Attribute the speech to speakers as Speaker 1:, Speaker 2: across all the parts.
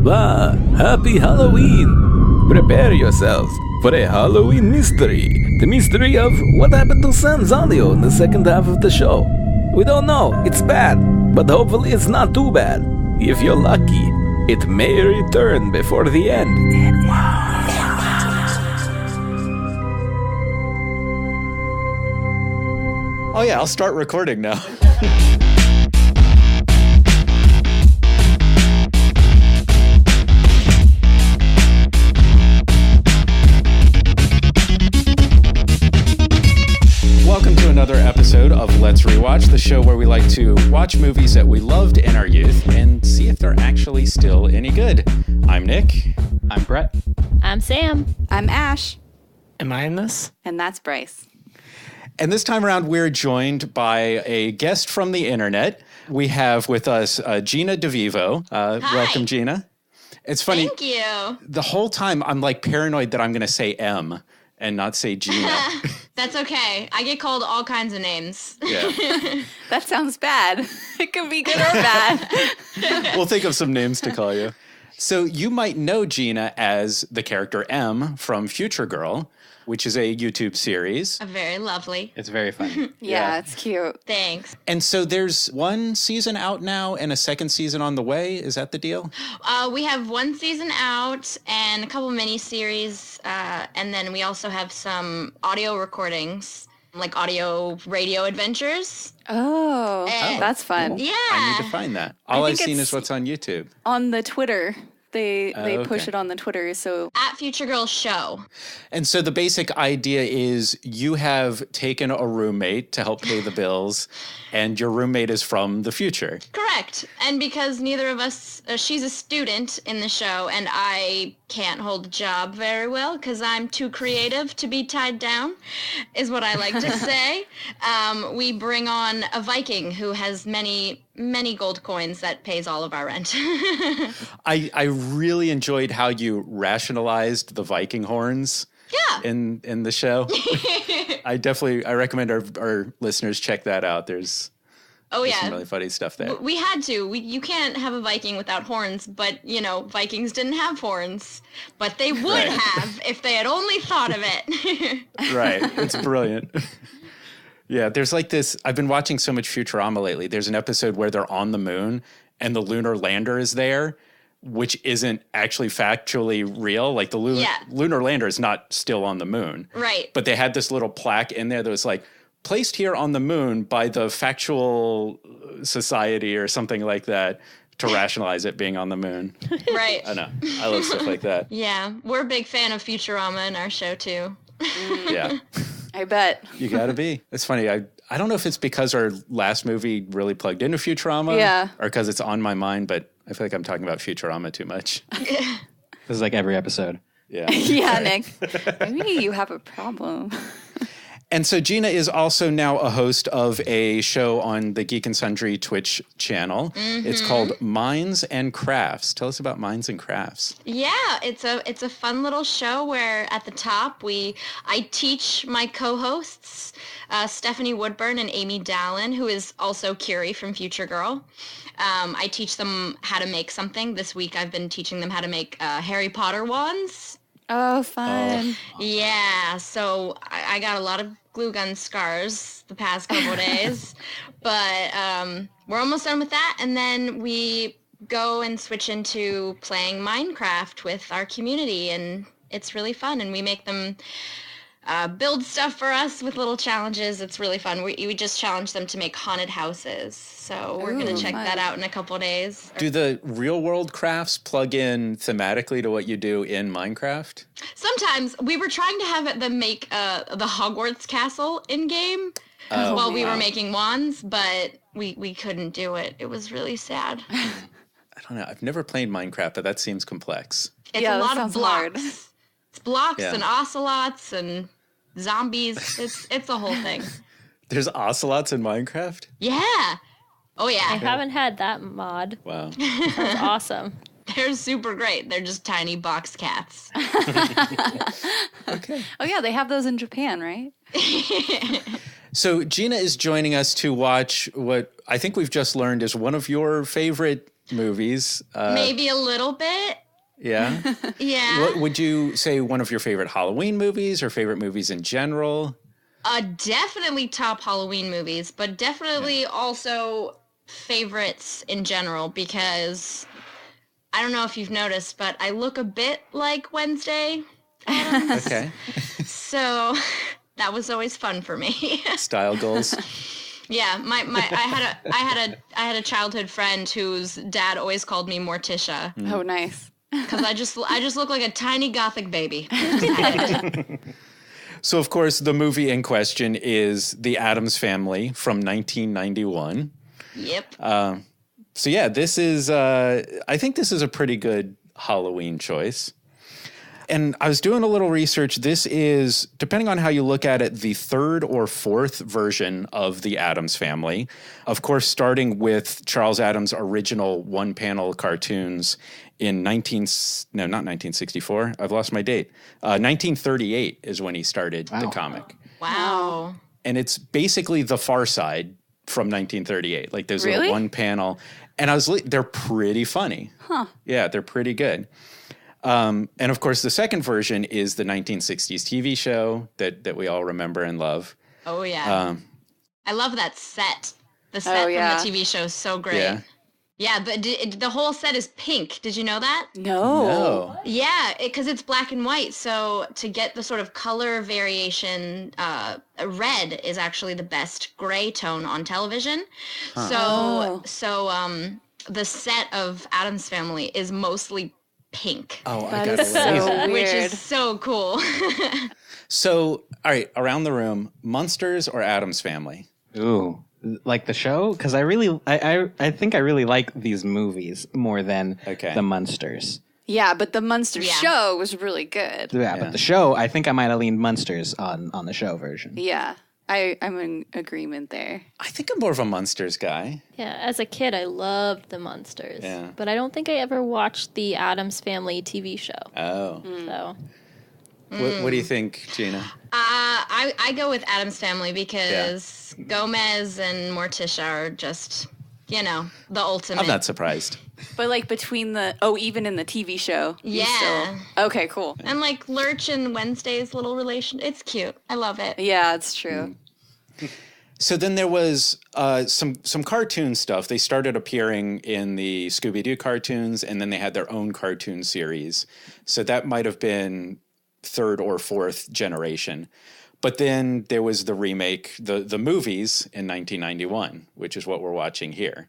Speaker 1: Blah, happy Halloween! Prepare yourselves for a Halloween mystery. The mystery of what happened to Sam's audio in the second half of the show. We don't know, it's bad, but hopefully it's not too bad. If you're lucky, it may return before the end.
Speaker 2: Oh yeah, I'll start recording now. Welcome to another episode of Let's Rewatch, the show where we like to watch movies that we loved in our youth and see if they're actually still any good. I'm Nick.
Speaker 3: I'm Bret.
Speaker 4: I'm Sam.
Speaker 5: I'm Ash.
Speaker 3: Am I in this?
Speaker 5: And that's Bryce.
Speaker 2: And this time around, we're joined by a guest from the internet. We have with us Gina DeVivo.
Speaker 4: Hi.
Speaker 2: Welcome, Gina. It's funny.
Speaker 4: Thank you.
Speaker 2: The whole time, I'm like paranoid that I'm going to say M and not say Gina.
Speaker 4: That's okay. I get called all kinds of names.
Speaker 2: Yeah.
Speaker 5: That sounds bad. It could be good or bad.
Speaker 2: We'll think of some names to call you. So you might know Gina as the character M from Future Girl, which is a YouTube series.
Speaker 4: Very lovely.
Speaker 3: It's very funny.
Speaker 5: Yeah, it's cute.
Speaker 4: Thanks.
Speaker 2: And so there's one season out now and a second season on the way. Is that the deal?
Speaker 4: We have one season out and a couple mini-series, and then we also have some audio recordings, like audio radio adventures.
Speaker 5: Oh, that's fun.
Speaker 4: Yeah.
Speaker 2: I need to find that. All I've
Speaker 5: think
Speaker 2: seen
Speaker 5: it's-
Speaker 2: is what's on YouTube.
Speaker 5: On the Twitter, they push
Speaker 2: okay.
Speaker 5: it on the Twitter, so...
Speaker 4: At Future Girl Show.
Speaker 2: And so the basic idea is you have taken a roommate to help pay the bills, and your roommate is from the future.
Speaker 4: Correct. And because neither of us, she's a student in the show, and I can't hold a job very well because I'm too creative to be tied down, is what I like to say. We bring on a Viking who has many gold coins that pays all of our rent.
Speaker 2: I really enjoyed how you rationalized the Viking horns.
Speaker 4: Yeah.
Speaker 2: In the show. I recommend our listeners check that out. There's some really funny stuff there.
Speaker 4: We had to. You can't have a Viking without horns, but, Vikings didn't have horns. But they would have if they had only thought of it.
Speaker 2: Right. It's brilliant. Yeah, there's like this. I've been watching so much Futurama lately. There's an episode where they're on the moon and the lunar lander is there, which isn't actually factually real. Like the lunar lander is not still on the moon.
Speaker 4: Right.
Speaker 2: But they had this little plaque in there that was like, placed here on the moon by the Factual Society or something like that to rationalize it being on the moon.
Speaker 4: Right.
Speaker 2: I know. I love stuff like that.
Speaker 4: Yeah. We're a big fan of Futurama in our show, too.
Speaker 2: Yeah.
Speaker 5: I bet.
Speaker 2: You gotta be. It's funny. I don't know if it's because our last movie really plugged into Futurama.
Speaker 5: Yeah.
Speaker 2: Or because it's on my mind, but I feel like I'm talking about Futurama too much.
Speaker 3: This is like every episode.
Speaker 2: Yeah.
Speaker 5: Yeah, Nick. Maybe you have a problem.
Speaker 2: And so Gina is also now a host of a show on the Geek and Sundry Twitch channel. Mm-hmm. It's called Minds and Crafts. Tell us about Minds and Crafts.
Speaker 4: Yeah, it's a fun little show where at the top I teach my co-hosts, Stephanie Woodburn and Amy Dallin, who is also Curie from Future Girl. I teach them how to make something. This week I've been teaching them how to make Harry Potter wands.
Speaker 5: Oh, fun.
Speaker 4: Yeah, so I got a lot of glue gun scars the past couple days, but we're almost done with that, and then we go and switch into playing Minecraft with our community, and it's really fun, and we make them build stuff for us with little challenges. It's really fun. We just challenge them to make haunted houses, so we're going to check that out in a couple days.
Speaker 2: Do the real world crafts plug in thematically to what you do in Minecraft?
Speaker 4: Sometimes. We were trying to have them make the Hogwarts castle in-game while we were making wands, but we couldn't do it. It was really sad.
Speaker 2: I don't know. I've never played Minecraft, but that seems complex.
Speaker 4: It's a lot of blocks.
Speaker 5: Hard.
Speaker 4: It's blocks and ocelots and zombies. It's a whole thing.
Speaker 2: There's ocelots in Minecraft?
Speaker 4: Yeah. Oh, yeah.
Speaker 6: I haven't had that mod.
Speaker 2: Wow.
Speaker 6: That's awesome.
Speaker 4: They're super great. They're just tiny box cats.
Speaker 2: Okay.
Speaker 5: Oh, yeah, they have those in Japan, right?
Speaker 2: So Gina is joining us to watch what I think we've just learned is one of your favorite movies.
Speaker 4: Maybe a little bit.
Speaker 2: Yeah.
Speaker 4: Yeah.
Speaker 2: What would you say one of your favorite Halloween movies or favorite movies in general?
Speaker 4: Definitely top Halloween movies, but definitely also favorites in general because I don't know if you've noticed, but I look a bit like Wednesday Addams.
Speaker 2: Okay.
Speaker 4: So that was always fun for me.
Speaker 2: Style goals.
Speaker 4: Yeah, I had a childhood friend whose dad always called me Morticia
Speaker 5: Oh, nice.
Speaker 4: because I just look like a tiny gothic baby.
Speaker 2: So, of course, the movie in question is The Addams Family from 1991.
Speaker 4: Yep.
Speaker 2: So, yeah, this is, I think this is a pretty good Halloween choice. And I was doing a little research. This is, depending on how you look at it, the third or fourth version of The Addams Family. Of course, starting with Charles Addams' original one-panel cartoons in 1964. I've lost my date. 1938 is when he started the comic.
Speaker 4: Wow.
Speaker 2: And it's basically The Far Side from 1938. Like there's
Speaker 5: Really?
Speaker 2: a one panel. And they're pretty funny. Huh. Yeah, they're pretty good. And of course, the second version is the 1960s TV show that we all remember and love.
Speaker 4: Oh, yeah. I love that set. The set
Speaker 5: Oh,
Speaker 4: from
Speaker 5: yeah.
Speaker 4: the TV show is so great.
Speaker 2: Yeah.
Speaker 4: Yeah, but the whole set is pink. Did you know that?
Speaker 5: No.
Speaker 2: Oh,
Speaker 4: Yeah, because it's black and white. So to get the sort of color variation, red is actually the best gray tone on television.
Speaker 5: Oh.
Speaker 4: So the set of Addams Family is mostly pink,
Speaker 2: I
Speaker 5: That
Speaker 2: gotta
Speaker 5: is
Speaker 2: look.
Speaker 5: so weird.
Speaker 4: which is so cool.
Speaker 2: So, all right, around the room, Munsters or Addams Family?
Speaker 3: Ooh, like the show? Because I think I really like these movies more than
Speaker 2: Okay.
Speaker 3: the Munsters.
Speaker 5: Yeah, but the Munster
Speaker 4: Yeah.
Speaker 5: show was really good.
Speaker 3: Yeah, but the show, I think I might have leaned Munsters on the show version.
Speaker 5: Yeah, I'm in agreement there.
Speaker 2: I think I'm more of a Munsters guy.
Speaker 6: Yeah, as a kid, I loved the Munsters.
Speaker 2: Yeah.
Speaker 6: But I don't think I ever watched the Addams Family TV show.
Speaker 2: Oh.
Speaker 6: So
Speaker 2: What do you think, Gina?
Speaker 4: I go with Addams Family because Gomez and Morticia are just, the ultimate.
Speaker 2: I'm not surprised.
Speaker 5: But like between even in the TV show. you
Speaker 4: Yeah.
Speaker 5: still- okay, cool.
Speaker 4: And like Lurch and Wednesday's little relation. It's cute. I love it.
Speaker 5: Yeah, it's true.
Speaker 2: So then there was some cartoon stuff. They started appearing in the Scooby-Doo cartoons, and then they had their own cartoon series. So that might have been third or fourth generation. But then there was the remake, the movies in 1991, which is what we're watching here.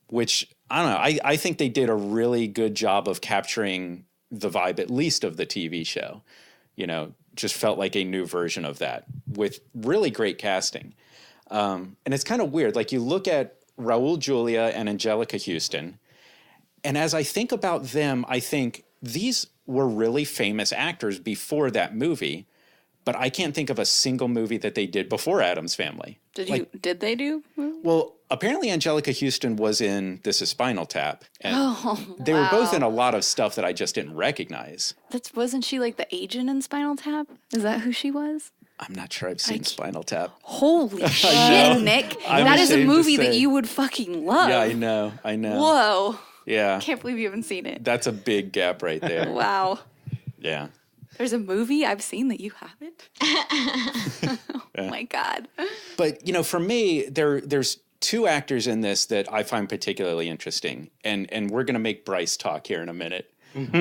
Speaker 2: Which, I don't know, I think they did a really good job of capturing the vibe, at least of the TV show. Just felt like a new version of that with really great casting. And it's kind of weird. Like you look at Raul Julia and Angelica Houston, and as I think about them, I think these were really famous actors before that movie, but I can't think of a single movie that they did before Addams Family.
Speaker 5: Did they do?
Speaker 2: Well, apparently Angelica Houston was in This Is Spinal Tap. And they were both in a lot of stuff that I just didn't recognize.
Speaker 5: Wasn't she like the agent in Spinal Tap? Is that who she was?
Speaker 2: I'm not sure I've seen Spinal Tap.
Speaker 5: Holy shit, Nick.
Speaker 2: I'm
Speaker 5: That is a
Speaker 2: ashamed to
Speaker 5: movie that
Speaker 2: say.
Speaker 5: you would fucking love.
Speaker 2: Yeah, I know.
Speaker 5: Whoa.
Speaker 2: Yeah,
Speaker 5: Can't believe you haven't seen it.
Speaker 2: that's a big gap right there.
Speaker 5: Wow.
Speaker 2: Yeah.
Speaker 5: There's a movie I've seen that you haven't? Oh my God.
Speaker 2: But, for me, there's two actors in this that I find particularly interesting, and we're going to make Bryce talk here in a minute. One,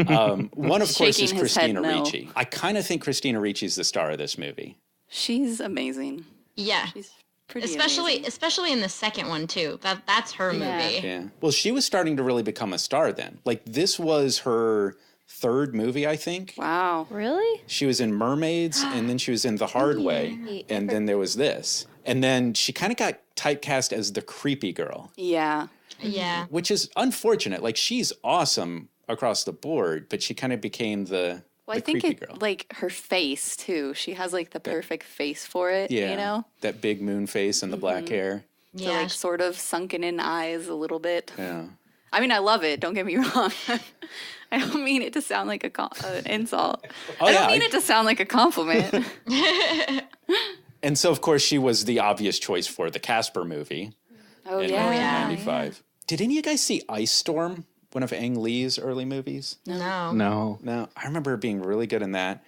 Speaker 2: of course, is
Speaker 5: Shaking his head
Speaker 2: Christina
Speaker 5: no.
Speaker 2: Ricci. I kind of think Christina Ricci's the star of this movie.
Speaker 5: She's amazing.
Speaker 4: Yeah.
Speaker 5: She's pretty
Speaker 4: Especially in the second one too. That's her
Speaker 6: Yeah.
Speaker 4: movie.
Speaker 2: Yeah. Well, she was starting to really become a star then. Like, this was her third movie, I think.
Speaker 5: Wow.
Speaker 6: really?
Speaker 2: She was in Mermaids, and then she was in The Hard Way, and then there was this. And then she kind of got typecast as the creepy girl,
Speaker 5: Yeah.
Speaker 4: Yeah.
Speaker 2: which is unfortunate. Like, she's awesome across the board, but she kind of became the
Speaker 5: Well, I think
Speaker 2: creepy girl.
Speaker 5: like her face too. She has like the perfect face for it,
Speaker 2: Yeah.
Speaker 5: you know?
Speaker 2: That big moon face and the black hair.
Speaker 5: The
Speaker 4: Yeah.
Speaker 5: like sort of sunken in eyes a little bit.
Speaker 2: Yeah.
Speaker 5: I mean, I love it. Don't get me wrong. I don't mean it to sound like an insult.
Speaker 2: Oh,
Speaker 5: I don't
Speaker 2: yeah,
Speaker 5: mean it to sound like a compliment.
Speaker 2: And so, of course, she was the obvious choice for the Casper movie
Speaker 5: Oh
Speaker 2: in
Speaker 5: yeah.
Speaker 2: 1995. Did any of you guys see Ice Storm, one of Ang Lee's early movies?
Speaker 4: No.
Speaker 2: No. I remember her being really good in that.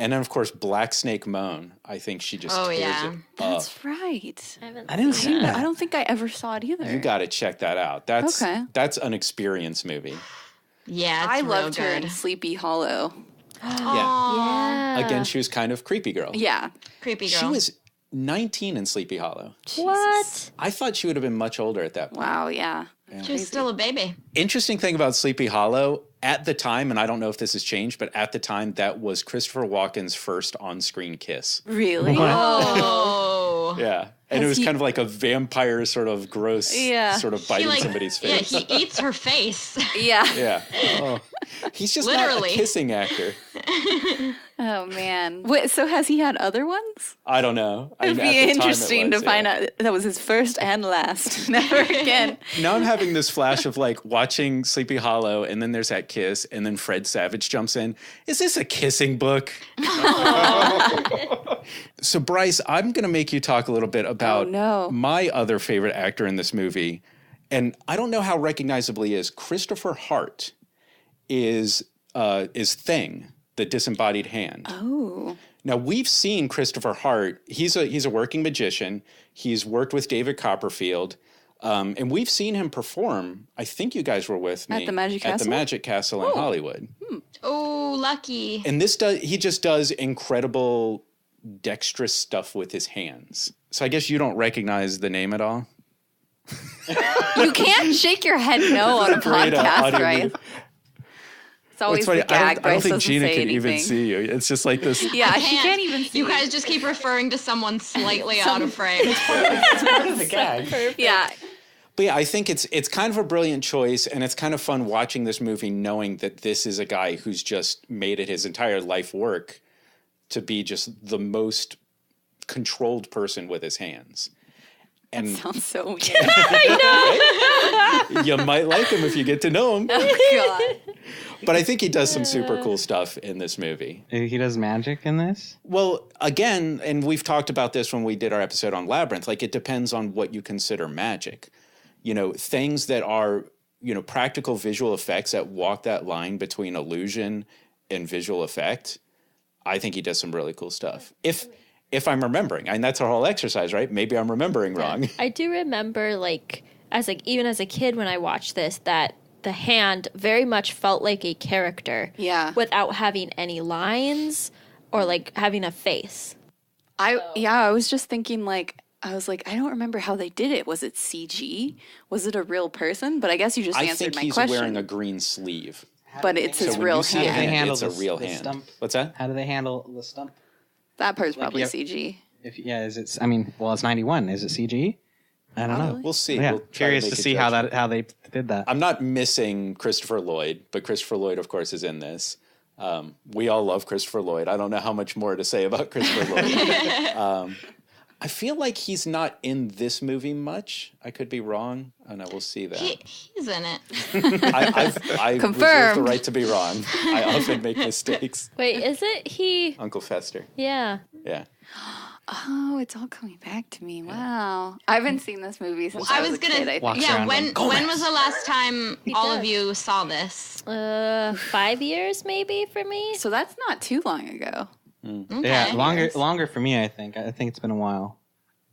Speaker 2: And then, of course, Black Snake Moan. I think she just tears it up.
Speaker 5: That's right.
Speaker 3: I didn't see that.
Speaker 5: I don't think I ever saw it either.
Speaker 2: You got to check that out. That's an experience movie.
Speaker 4: Yeah, it's
Speaker 5: I
Speaker 4: real
Speaker 5: loved her
Speaker 4: good.
Speaker 5: in Sleepy Hollow.
Speaker 2: Yeah. Again, she was kind of creepy girl.
Speaker 5: Yeah.
Speaker 4: Creepy girl.
Speaker 2: She was 19 in Sleepy Hollow.
Speaker 6: What?
Speaker 2: I thought she would have been much older at that point.
Speaker 5: Wow, yeah.
Speaker 4: She was still a baby.
Speaker 2: Interesting thing about Sleepy Hollow, at the time, and I don't know if this has changed, but at the time, that was Christopher Walken's first on-screen kiss.
Speaker 5: Really?
Speaker 4: Oh.
Speaker 2: Yeah. And it was kind of like a vampire sort of gross, sort of biting somebody's face.
Speaker 4: Yeah, he eats her face.
Speaker 5: Yeah.
Speaker 2: Yeah. Oh. He's just
Speaker 4: Literally.
Speaker 2: not a kissing actor.
Speaker 5: Oh, man. Wait, so has he had other ones?
Speaker 2: I don't know.
Speaker 5: It'd be interesting to find out that was his first and last. Never again.
Speaker 2: Now I'm having this flash of like watching Sleepy Hollow, and then there's that kiss, and then Fred Savage jumps in. Is this a kissing book? So, Bryce, I'm going to make you talk a little bit about my other favorite actor in this movie. And I don't know how recognizable he is. Christopher Hart is Thing, the disembodied hand.
Speaker 5: Oh.
Speaker 2: Now, we've seen Christopher Hart. He's a working magician. He's worked with David Copperfield. And we've seen him perform. I think you guys were with me.
Speaker 5: At the Magic Castle?
Speaker 2: At the Magic Castle in Hollywood.
Speaker 4: Oh, lucky.
Speaker 2: And he just does incredible dexterous stuff with his hands. So I guess you don't recognize the name at all?
Speaker 5: You can't shake your head no on a podcast, right? It's always the gag.
Speaker 2: I don't think
Speaker 5: Bryce
Speaker 2: Gina
Speaker 5: doesn't say
Speaker 2: can even
Speaker 5: anything.
Speaker 2: see you. It's just like this.
Speaker 5: Yeah, she can't even see
Speaker 4: You guys just keep referring to someone slightly out of frame.
Speaker 3: the gag.
Speaker 5: Yeah.
Speaker 2: But yeah, I think it's kind of a brilliant choice, and it's kind of fun watching this movie knowing that this is a guy who's just made it his entire life work to be just the most controlled person with his hands. And
Speaker 5: Sounds so weird.
Speaker 2: you might like him if you get to know him.
Speaker 5: Oh, God.
Speaker 2: But I think he does some super cool stuff in this movie.
Speaker 3: He does magic in this?
Speaker 2: Well, again, and we've talked about this when we did our episode on Labyrinth, like it depends on what you consider magic. You know, things that are, practical visual effects that walk that line between illusion and visual effect. I think he does some really cool stuff. If I'm remembering, and that's our whole exercise, right? Maybe I'm remembering wrong.
Speaker 6: I do remember, even as a kid when I watched this, that the hand very much felt like a character.
Speaker 5: Yeah.
Speaker 6: Without having any lines or having a face.
Speaker 5: I was just thinking I don't remember how they did it. Was it CG? Was it a real person? But I guess you just answered my question.
Speaker 2: I think he's wearing a green sleeve.
Speaker 5: But it's his real
Speaker 2: How do they
Speaker 5: hand.
Speaker 2: handle it's a real hand.
Speaker 3: Stump?
Speaker 2: What's that?
Speaker 3: How do they handle the stump?
Speaker 5: That part's probably CG.
Speaker 3: It's 91. Is it CG? I don't know.
Speaker 2: We'll see.
Speaker 3: Yeah,
Speaker 2: We'll try
Speaker 3: curious
Speaker 2: make
Speaker 3: to
Speaker 2: a
Speaker 3: see
Speaker 2: judgment.
Speaker 3: how they did that.
Speaker 2: I'm not missing Christopher Lloyd, but Christopher Lloyd, of course, is in this. We all love Christopher Lloyd. I don't know how much more to say about Christopher Lloyd. I feel like he's not in this movie much. I could be wrong. Oh no, we'll see that.
Speaker 4: He's in it.
Speaker 2: I reserve the
Speaker 5: Confirmed.
Speaker 2: right to be wrong. I often make mistakes.
Speaker 6: Wait, is it he?
Speaker 2: Uncle Fester.
Speaker 6: Yeah.
Speaker 2: Yeah.
Speaker 5: Oh, it's all coming back to me. Wow. I haven't seen this movie since I was a kid, I think.
Speaker 3: Walks around
Speaker 4: when
Speaker 3: going,
Speaker 4: was the last time all of you saw this?
Speaker 6: 5 years maybe for me.
Speaker 5: So that's not too long ago.
Speaker 4: Okay.
Speaker 3: Yeah, longer for me, I think. I think it's been a while.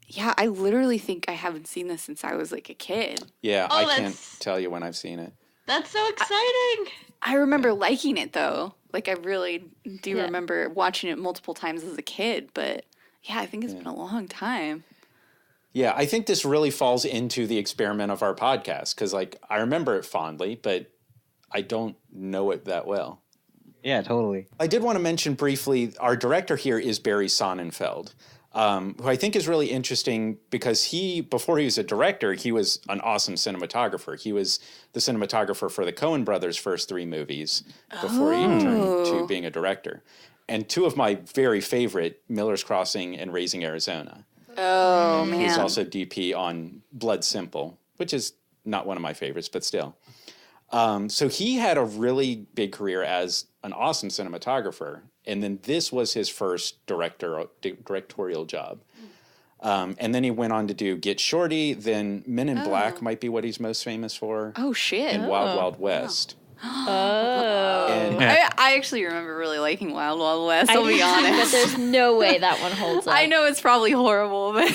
Speaker 5: Yeah, I literally think I haven't seen this since I was a kid.
Speaker 2: Yeah,
Speaker 4: Oh,
Speaker 2: I can't
Speaker 4: that's-
Speaker 2: tell you when I've seen it.
Speaker 4: That's so exciting.
Speaker 5: I remember liking it though. I really do
Speaker 6: Yeah.
Speaker 5: remember watching it multiple times as a kid, but yeah, I think it's been a long time.
Speaker 2: Yeah, I think this really falls into the experiment of our podcast because, I remember it fondly, but I don't know it that well.
Speaker 3: Yeah, totally.
Speaker 2: I did want to mention briefly, our director here is Barry Sonnenfeld, who I think is really interesting because before he was a director, he was an awesome cinematographer. He was the cinematographer for the Coen brothers' first 3 movies before he turned to being a director. And 2 of my very favorite, Miller's Crossing and Raising Arizona.
Speaker 5: Oh, man.
Speaker 2: He's also DP on Blood Simple, which is not one of my favorites, but still. So he had a really big career as an awesome cinematographer, and then this was his first directorial job. And then he went on to do Get Shorty. Then Men in Black might be what he's most famous for.
Speaker 5: Oh, shit.
Speaker 2: And Wild Wild West.
Speaker 6: Oh.
Speaker 2: And
Speaker 5: I actually remember really liking Wild Wild West, I'll be
Speaker 6: But
Speaker 5: honest.
Speaker 6: there's no way that one holds up.
Speaker 5: I know it's probably horrible, but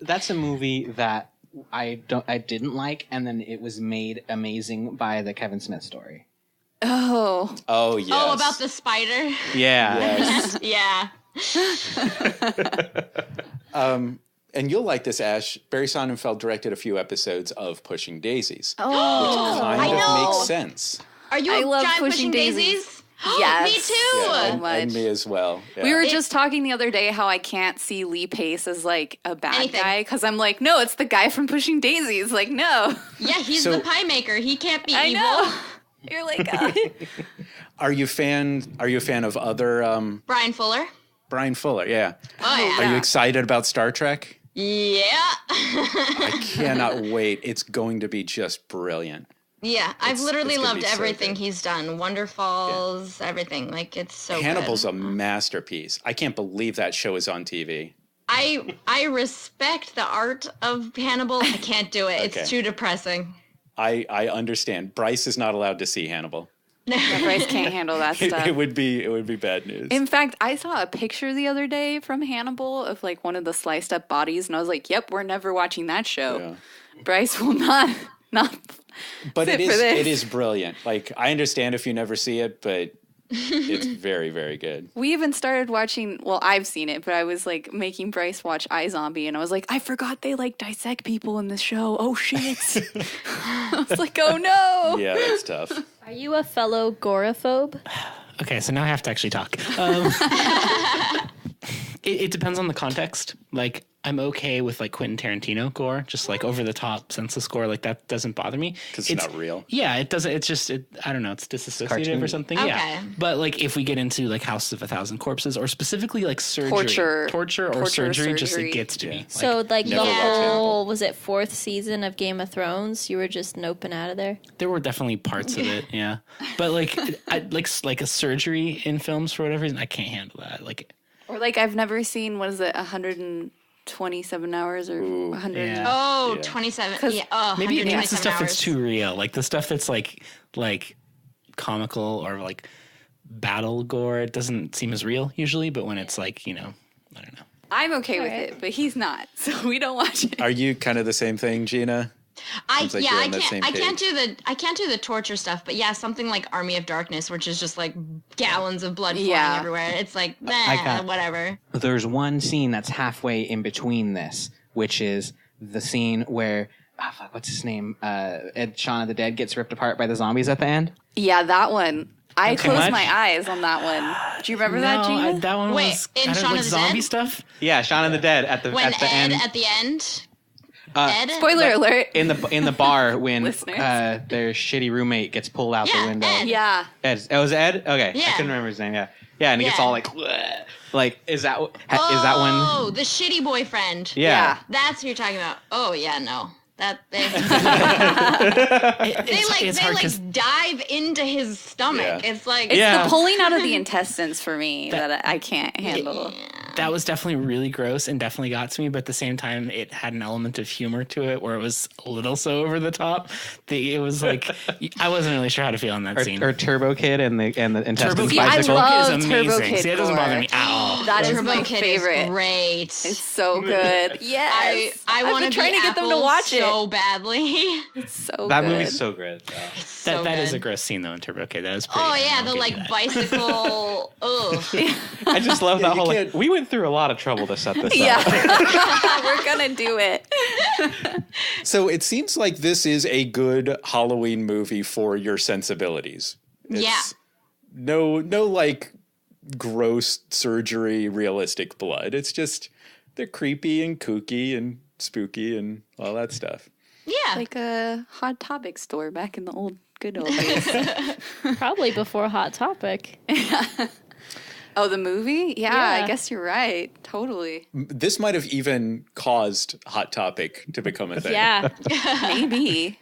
Speaker 3: That's a movie that I didn't like, and then it was made amazing by the Kevin Smith story.
Speaker 5: Oh.
Speaker 2: oh, yes.
Speaker 4: Oh, about the spider?
Speaker 3: Yeah.
Speaker 2: Yes.
Speaker 4: Yeah.
Speaker 2: And you'll like this, Ash. Barry Sonnenfeld directed a few episodes of Pushing Daisies.
Speaker 5: Oh.
Speaker 2: Kind
Speaker 4: I
Speaker 2: of
Speaker 4: know.
Speaker 2: makes sense.
Speaker 4: Are you
Speaker 5: I
Speaker 4: a
Speaker 5: love
Speaker 4: giant
Speaker 5: Pushing
Speaker 4: Pushing
Speaker 5: Daisies.
Speaker 4: Daisies?
Speaker 5: Yes.
Speaker 4: Me too.
Speaker 2: Yeah,
Speaker 5: So
Speaker 2: and
Speaker 5: much.
Speaker 2: me as well. Yeah.
Speaker 5: We were just talking the other day how I can't see Lee Pace as like a bad
Speaker 4: Anything.
Speaker 5: guy because I'm like, no, it's the guy from Pushing Daisies. Like, no.
Speaker 4: Yeah, he's
Speaker 2: So-
Speaker 4: the pie maker. He can't be
Speaker 5: I
Speaker 4: evil.
Speaker 5: know. You're like,
Speaker 2: Are you a fan of other
Speaker 4: Brian Fuller.
Speaker 2: Brian Fuller? Yeah.
Speaker 4: Oh, yeah.
Speaker 2: Are you excited about Star Trek?
Speaker 4: Yeah.
Speaker 2: I cannot wait. It's going to be just brilliant.
Speaker 4: Yeah, I've literally
Speaker 2: it's gonna
Speaker 4: loved
Speaker 2: be so
Speaker 4: everything
Speaker 2: good.
Speaker 4: he's done. Wonderfalls, everything. Like, it's so
Speaker 2: Hannibal's
Speaker 4: good.
Speaker 2: a masterpiece. I can't believe that show is on TV.
Speaker 4: I respect the art of Hannibal. I can't do it.
Speaker 2: Okay.
Speaker 4: It's too depressing.
Speaker 2: I understand. Bryce is not allowed to see Hannibal.
Speaker 5: yeah, Bryce can't handle that stuff.
Speaker 2: It would be bad news.
Speaker 5: In fact, I saw a picture the other day from Hannibal of like one of the sliced up bodies, and I was like, "Yep, we're never watching that show."
Speaker 2: Yeah.
Speaker 5: Bryce will not.
Speaker 2: But
Speaker 5: sit for this.
Speaker 2: it is brilliant. Like, I understand if you never see it, but it's very, very good.
Speaker 5: We even started watching. Well, I've seen it, but I was like making Bryce watch iZombie, and I was like, I forgot they like dissect people in this show. Oh shit! I was like, oh no.
Speaker 2: Yeah, that's tough.
Speaker 6: Are you a fellow agoraphobe?
Speaker 7: Okay, so now I have to actually talk. It depends on the context. Like, I'm okay with like Quentin Tarantino gore, just like over the top senseless gore. Like, that doesn't bother me
Speaker 2: Because it's not real.
Speaker 7: Yeah, it doesn't. It's just I don't know. It's disassociative or
Speaker 3: cartoony.
Speaker 7: something.
Speaker 4: Okay.
Speaker 7: Yeah. But like, if we get into like House of a Thousand Corpses or specifically like
Speaker 5: Torture
Speaker 7: or
Speaker 5: or
Speaker 7: surgery, just
Speaker 5: surgery.
Speaker 7: it gets to me.
Speaker 6: So like the
Speaker 2: never watch
Speaker 6: whole
Speaker 2: Hannibal.
Speaker 6: was it 4th season of Game of Thrones? You were just noping out of there.
Speaker 7: There were definitely parts of it, yeah. But like, I like a surgery in films for whatever reason, I can't handle that. Like,
Speaker 5: Or like I've never seen, what is it, 127 hours or 100?
Speaker 7: yeah.
Speaker 4: Oh,
Speaker 2: Yeah.
Speaker 4: 27. Yeah. Oh,
Speaker 7: Maybe it's the
Speaker 4: 127
Speaker 7: stuff
Speaker 4: hours.
Speaker 7: that's too real, like the stuff that's like comical or like battle gore. It doesn't seem as real usually, but when it's like, I don't know.
Speaker 5: I'm okay with
Speaker 6: Alright.
Speaker 5: it, but he's not, so we don't watch it.
Speaker 2: Are you kind of the same thing, Gina? Seems like you're on that same
Speaker 4: I can't
Speaker 2: page.
Speaker 4: do the torture stuff, but yeah, something like Army of Darkness, which is just like gallons of blood flying
Speaker 5: Yeah.
Speaker 4: everywhere. It's like,
Speaker 3: got-
Speaker 4: whatever.
Speaker 3: There's one scene that's halfway in between this, which is the scene where what's his name? Shaun of the Dead gets ripped apart by the zombies at the end.
Speaker 5: Yeah, that one. I
Speaker 3: Too
Speaker 5: closed
Speaker 3: much?
Speaker 5: my eyes on that one. Do you remember that, Gina?
Speaker 7: that one
Speaker 4: Wait,
Speaker 7: was
Speaker 4: in
Speaker 7: kind of
Speaker 4: Shaun
Speaker 7: like
Speaker 4: of the
Speaker 7: zombie
Speaker 4: Dead?
Speaker 7: stuff.
Speaker 3: Yeah, Shaun of the Dead at the
Speaker 4: When
Speaker 3: at the
Speaker 4: Ed
Speaker 3: end.
Speaker 4: at the end. Ed?
Speaker 5: Spoiler alert.
Speaker 3: in the bar when
Speaker 5: Listeners.
Speaker 3: their shitty roommate gets pulled out
Speaker 4: Yeah,
Speaker 3: the window.
Speaker 4: Ed.
Speaker 5: Yeah.
Speaker 3: Ed. Oh, was it Ed? Okay, I
Speaker 4: Yeah.
Speaker 3: couldn't remember his name. Yeah, and he gets
Speaker 4: Yeah.
Speaker 3: all like, "Bleh." Like, is that one?
Speaker 4: Oh, the shitty boyfriend.
Speaker 3: Yeah.
Speaker 4: That's what you're talking about. Oh yeah, no. That they
Speaker 7: It's hard 'cause
Speaker 4: dive into his stomach.
Speaker 2: Yeah.
Speaker 4: It's like
Speaker 5: It's
Speaker 3: Yeah.
Speaker 5: the pulling out of the intestines for me that I can't handle.
Speaker 7: that was definitely really gross and definitely got to me, but at the same time, it had an element of humor to it where it was a little so over the top. It was like, I wasn't really sure how to feel on that scene.
Speaker 3: Or Turbo Kid and the intestines
Speaker 7: Turbo
Speaker 5: See, I
Speaker 3: bicycle.
Speaker 5: love
Speaker 7: is
Speaker 5: Turbo
Speaker 7: amazing.
Speaker 5: Kid
Speaker 7: See, it doesn't bother
Speaker 5: gore.
Speaker 7: me at all.
Speaker 5: That is
Speaker 4: Turbo
Speaker 5: my
Speaker 4: Kid
Speaker 5: favorite.
Speaker 4: is great.
Speaker 5: It's so good. Yes.
Speaker 4: I
Speaker 5: I've
Speaker 4: want
Speaker 5: been
Speaker 4: to
Speaker 5: trying to get them to
Speaker 4: Apple
Speaker 5: watch
Speaker 4: so
Speaker 5: it.
Speaker 4: badly.
Speaker 5: It's so
Speaker 3: That
Speaker 5: good.
Speaker 3: movie's so good.
Speaker 4: So
Speaker 7: That is
Speaker 4: good.
Speaker 7: a gross scene though in Turbo Kid. That is pretty.
Speaker 4: Oh
Speaker 7: I
Speaker 4: yeah,
Speaker 7: will
Speaker 4: the
Speaker 7: give
Speaker 4: like
Speaker 7: you that.
Speaker 4: bicycle. Ugh.
Speaker 3: I just love
Speaker 2: Yeah,
Speaker 3: that
Speaker 2: you
Speaker 3: whole.
Speaker 2: can't-
Speaker 3: We went through a lot of trouble to set this
Speaker 5: Yeah.
Speaker 3: up.
Speaker 5: We're gonna do it.
Speaker 2: So it seems like this is a good Halloween movie for your sensibilities.
Speaker 4: Yeah.
Speaker 2: No like gross surgery realistic blood. It's just they're creepy and kooky and spooky and all that stuff.
Speaker 4: Yeah.
Speaker 5: Like a Hot Topic store back in the good old days.
Speaker 6: Probably before Hot Topic.
Speaker 5: Oh, the movie? Yeah,
Speaker 6: Yeah.
Speaker 5: I guess you're right. Totally.
Speaker 2: This might have even caused Hot Topic to become a thing.
Speaker 6: Yeah.
Speaker 5: Maybe.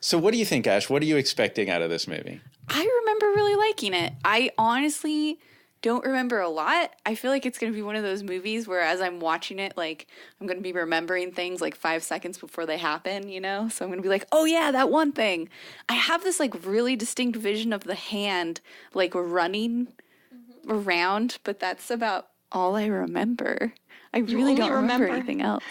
Speaker 2: So what do you think, Ash? What are you expecting out of this movie?
Speaker 5: I remember really liking it. I honestly don't remember a lot. I feel like it's going to be one of those movies where as I'm watching it, like, I'm going to be remembering things like 5 seconds before they happen, you know? So I'm going to be like, oh yeah, that one thing. I have this like really distinct vision of the hand like running around, but that's about all I remember. I really don't remember anything else.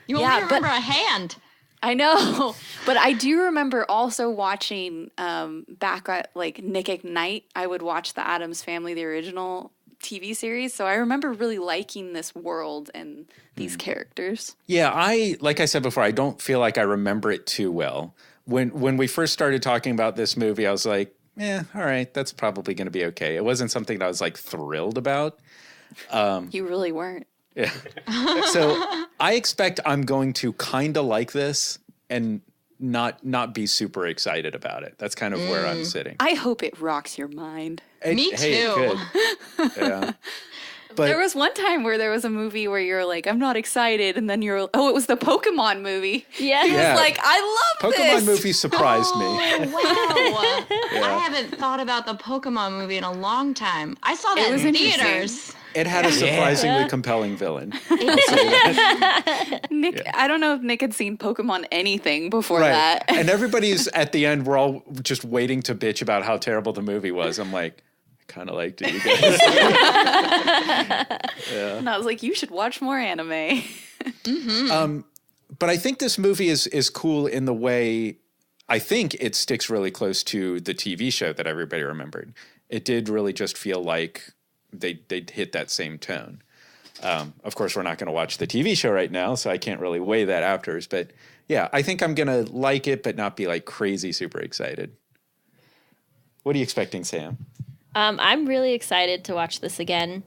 Speaker 4: You only remember a hand.
Speaker 5: I know, but I do remember also watching back at like Nick at Night. I would watch The Addams Family, the original TV series. So I remember really liking this world and these characters.
Speaker 2: Yeah, like I said before, I don't feel like I remember it too well. When we first started talking about this movie, I was like, all right, that's probably going to be okay. It wasn't something that I was like thrilled about.
Speaker 5: You really weren't.
Speaker 2: Yeah. So I expect I'm going to kind of like this and not be super excited about it. That's kind of where I'm sitting.
Speaker 5: I hope it rocks your mind.
Speaker 4: Me too.
Speaker 2: It could. Yeah. But
Speaker 5: There was one time where there was a movie where you're like, I'm not excited. And then it was the Pokemon movie.
Speaker 6: Yeah.
Speaker 5: He
Speaker 2: Yeah.
Speaker 5: was like, I love
Speaker 2: Pokemon
Speaker 5: this.
Speaker 2: movie surprised me.
Speaker 4: Oh, wow. I haven't thought about the Pokemon movie in a long time. I saw that
Speaker 5: was
Speaker 4: in
Speaker 5: interesting.
Speaker 4: theaters.
Speaker 2: It had a surprisingly compelling villain.
Speaker 5: Nick, I don't know if Nick had seen Pokemon anything before
Speaker 2: Right.
Speaker 5: that.
Speaker 2: And everybody's at the end, we're all just waiting to bitch about how terrible the movie was. I'm like, I kind of liked it, you guys.
Speaker 5: And I was like, you should watch more anime.
Speaker 2: But I think this movie is cool in the way I think it sticks really close to the TV show that everybody remembered. It did really just feel like they'd hit that same tone. Of course, we're not going to watch the TV show right now, so I can't really weigh that afterwards. But yeah, I think I'm going to like it, but not be like crazy super excited. What are you expecting, Sam?
Speaker 6: I'm really excited to watch this again.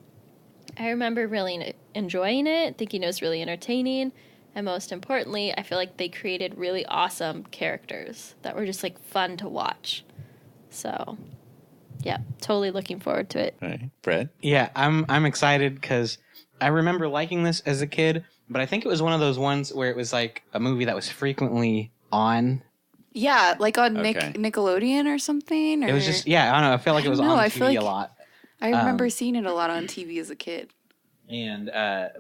Speaker 6: I remember really enjoying it, thinking it was really entertaining, and most importantly, I feel like they created really awesome characters that were just like fun to watch. So, yeah, totally looking forward to it.
Speaker 2: All right, Bret?
Speaker 3: Yeah, I'm excited because I remember liking this as a kid, but I think it was one of those ones where it was like a movie that was frequently on.
Speaker 5: Yeah, like on
Speaker 2: Okay.
Speaker 5: Nickelodeon or something. Or,
Speaker 3: It was just, I don't know, I felt like it was
Speaker 5: I don't know,
Speaker 3: on
Speaker 5: I
Speaker 3: TV
Speaker 5: feel like-
Speaker 3: a lot.
Speaker 5: I remember seeing it a lot on TV as a kid.
Speaker 3: And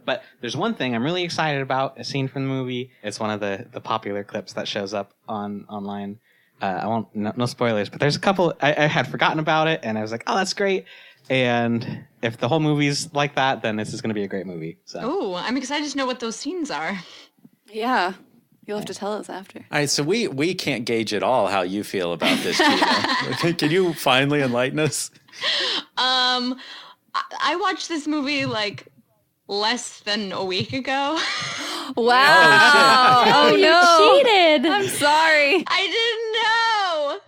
Speaker 3: but there's one thing I'm really excited about, a scene from the movie. It's one of the popular clips that shows up online. I won't, no spoilers, but there's a couple, I had forgotten about it, and I was like, oh, that's great. And if the whole movie's like that, then this is going to be a great movie. So
Speaker 4: Oh, I'm excited to know what those scenes are.
Speaker 5: Yeah. You'll have to tell us after.
Speaker 2: All right, so we can't gauge at all how you feel about this, Gina. Can you finally enlighten us?
Speaker 4: I watched this movie like less than a week ago.
Speaker 5: Wow. Oh,
Speaker 6: you
Speaker 5: no.
Speaker 6: cheated.
Speaker 5: I'm sorry.
Speaker 4: I didn't know.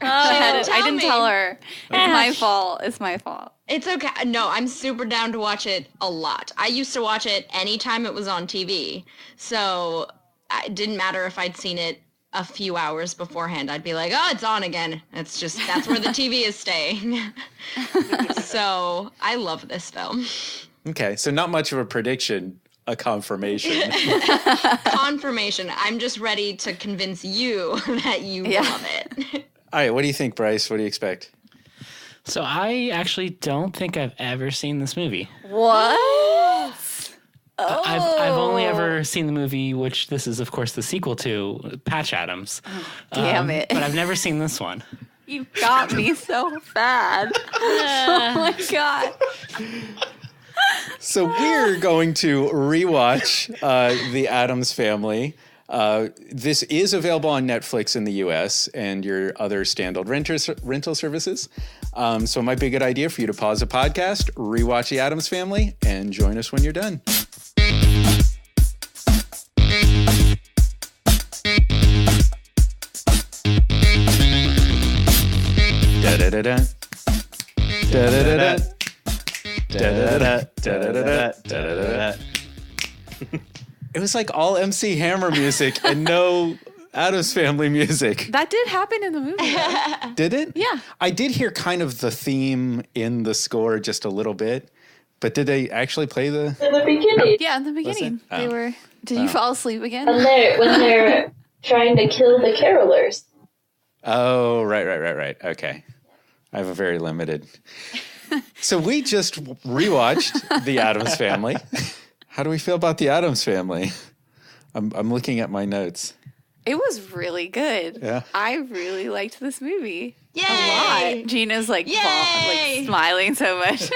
Speaker 5: I didn't tell her. It's my
Speaker 6: Ash.
Speaker 5: fault. It's my fault.
Speaker 4: It's okay. No, I'm super down to watch it a lot. I used to watch it anytime it was on TV. So it didn't matter if I'd seen it a few hours beforehand. I'd be like, oh, it's on again. It's just, that's where the TV is staying. So I love this film.
Speaker 2: Okay, so not much of a prediction, a confirmation.
Speaker 4: Confirmation. I'm just ready to convince you that you love it.
Speaker 2: All right, what do you think, Bryce? What do you expect?
Speaker 7: So I actually don't think I've ever seen this movie.
Speaker 5: What?
Speaker 7: I've only ever seen the movie, which this is, of course, the sequel to Patch Adams.
Speaker 5: Damn it.
Speaker 7: But I've never seen this one.
Speaker 5: You got me so bad. Oh my God.
Speaker 2: So we're going to rewatch The Addams Family. This is available on Netflix in the US and your other standard rental services. So it might be a good idea for you to pause the podcast, rewatch The Addams Family, and join us when you're done. Da-da-da-da. Da-da-da-da. Da-da-da-da. Da-da-da-da. Da-da-da-da. It was like all MC Hammer music and no Addams Family music.
Speaker 5: That did happen in the movie.
Speaker 2: Did it?
Speaker 5: Yeah.
Speaker 2: I did hear kind of the theme in the score just a little bit, but did they actually play the...
Speaker 8: In the beginning,
Speaker 5: Yeah, in the beginning.
Speaker 2: Oh.
Speaker 5: They were. Did you fall asleep again?
Speaker 8: when they're trying to kill the carolers.
Speaker 2: Oh, right. Okay. I have a very limited. So we just rewatched The Addams Family. How do we feel about The Addams Family? I'm looking at my notes.
Speaker 5: It was really good.
Speaker 2: Yeah.
Speaker 5: I really liked this movie.
Speaker 4: Yay!
Speaker 5: A lot. Gina's like,
Speaker 4: Yay!
Speaker 5: smiling so much.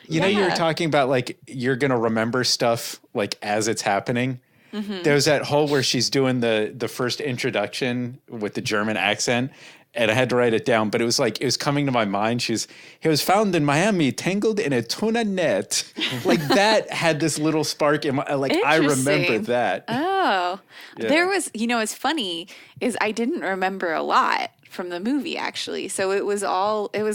Speaker 2: You know, you were talking about like you're gonna remember stuff like as it's happening. There's that whole where she's doing the first introduction with the German accent, and I had to write it down, but it was like it was coming to my mind. He was found in Miami, tangled in a tuna net. Like that had this little spark in my I remember that.
Speaker 5: Oh,
Speaker 2: Yeah.
Speaker 5: there was, it's funny is I didn't remember a lot from the movie actually. So it was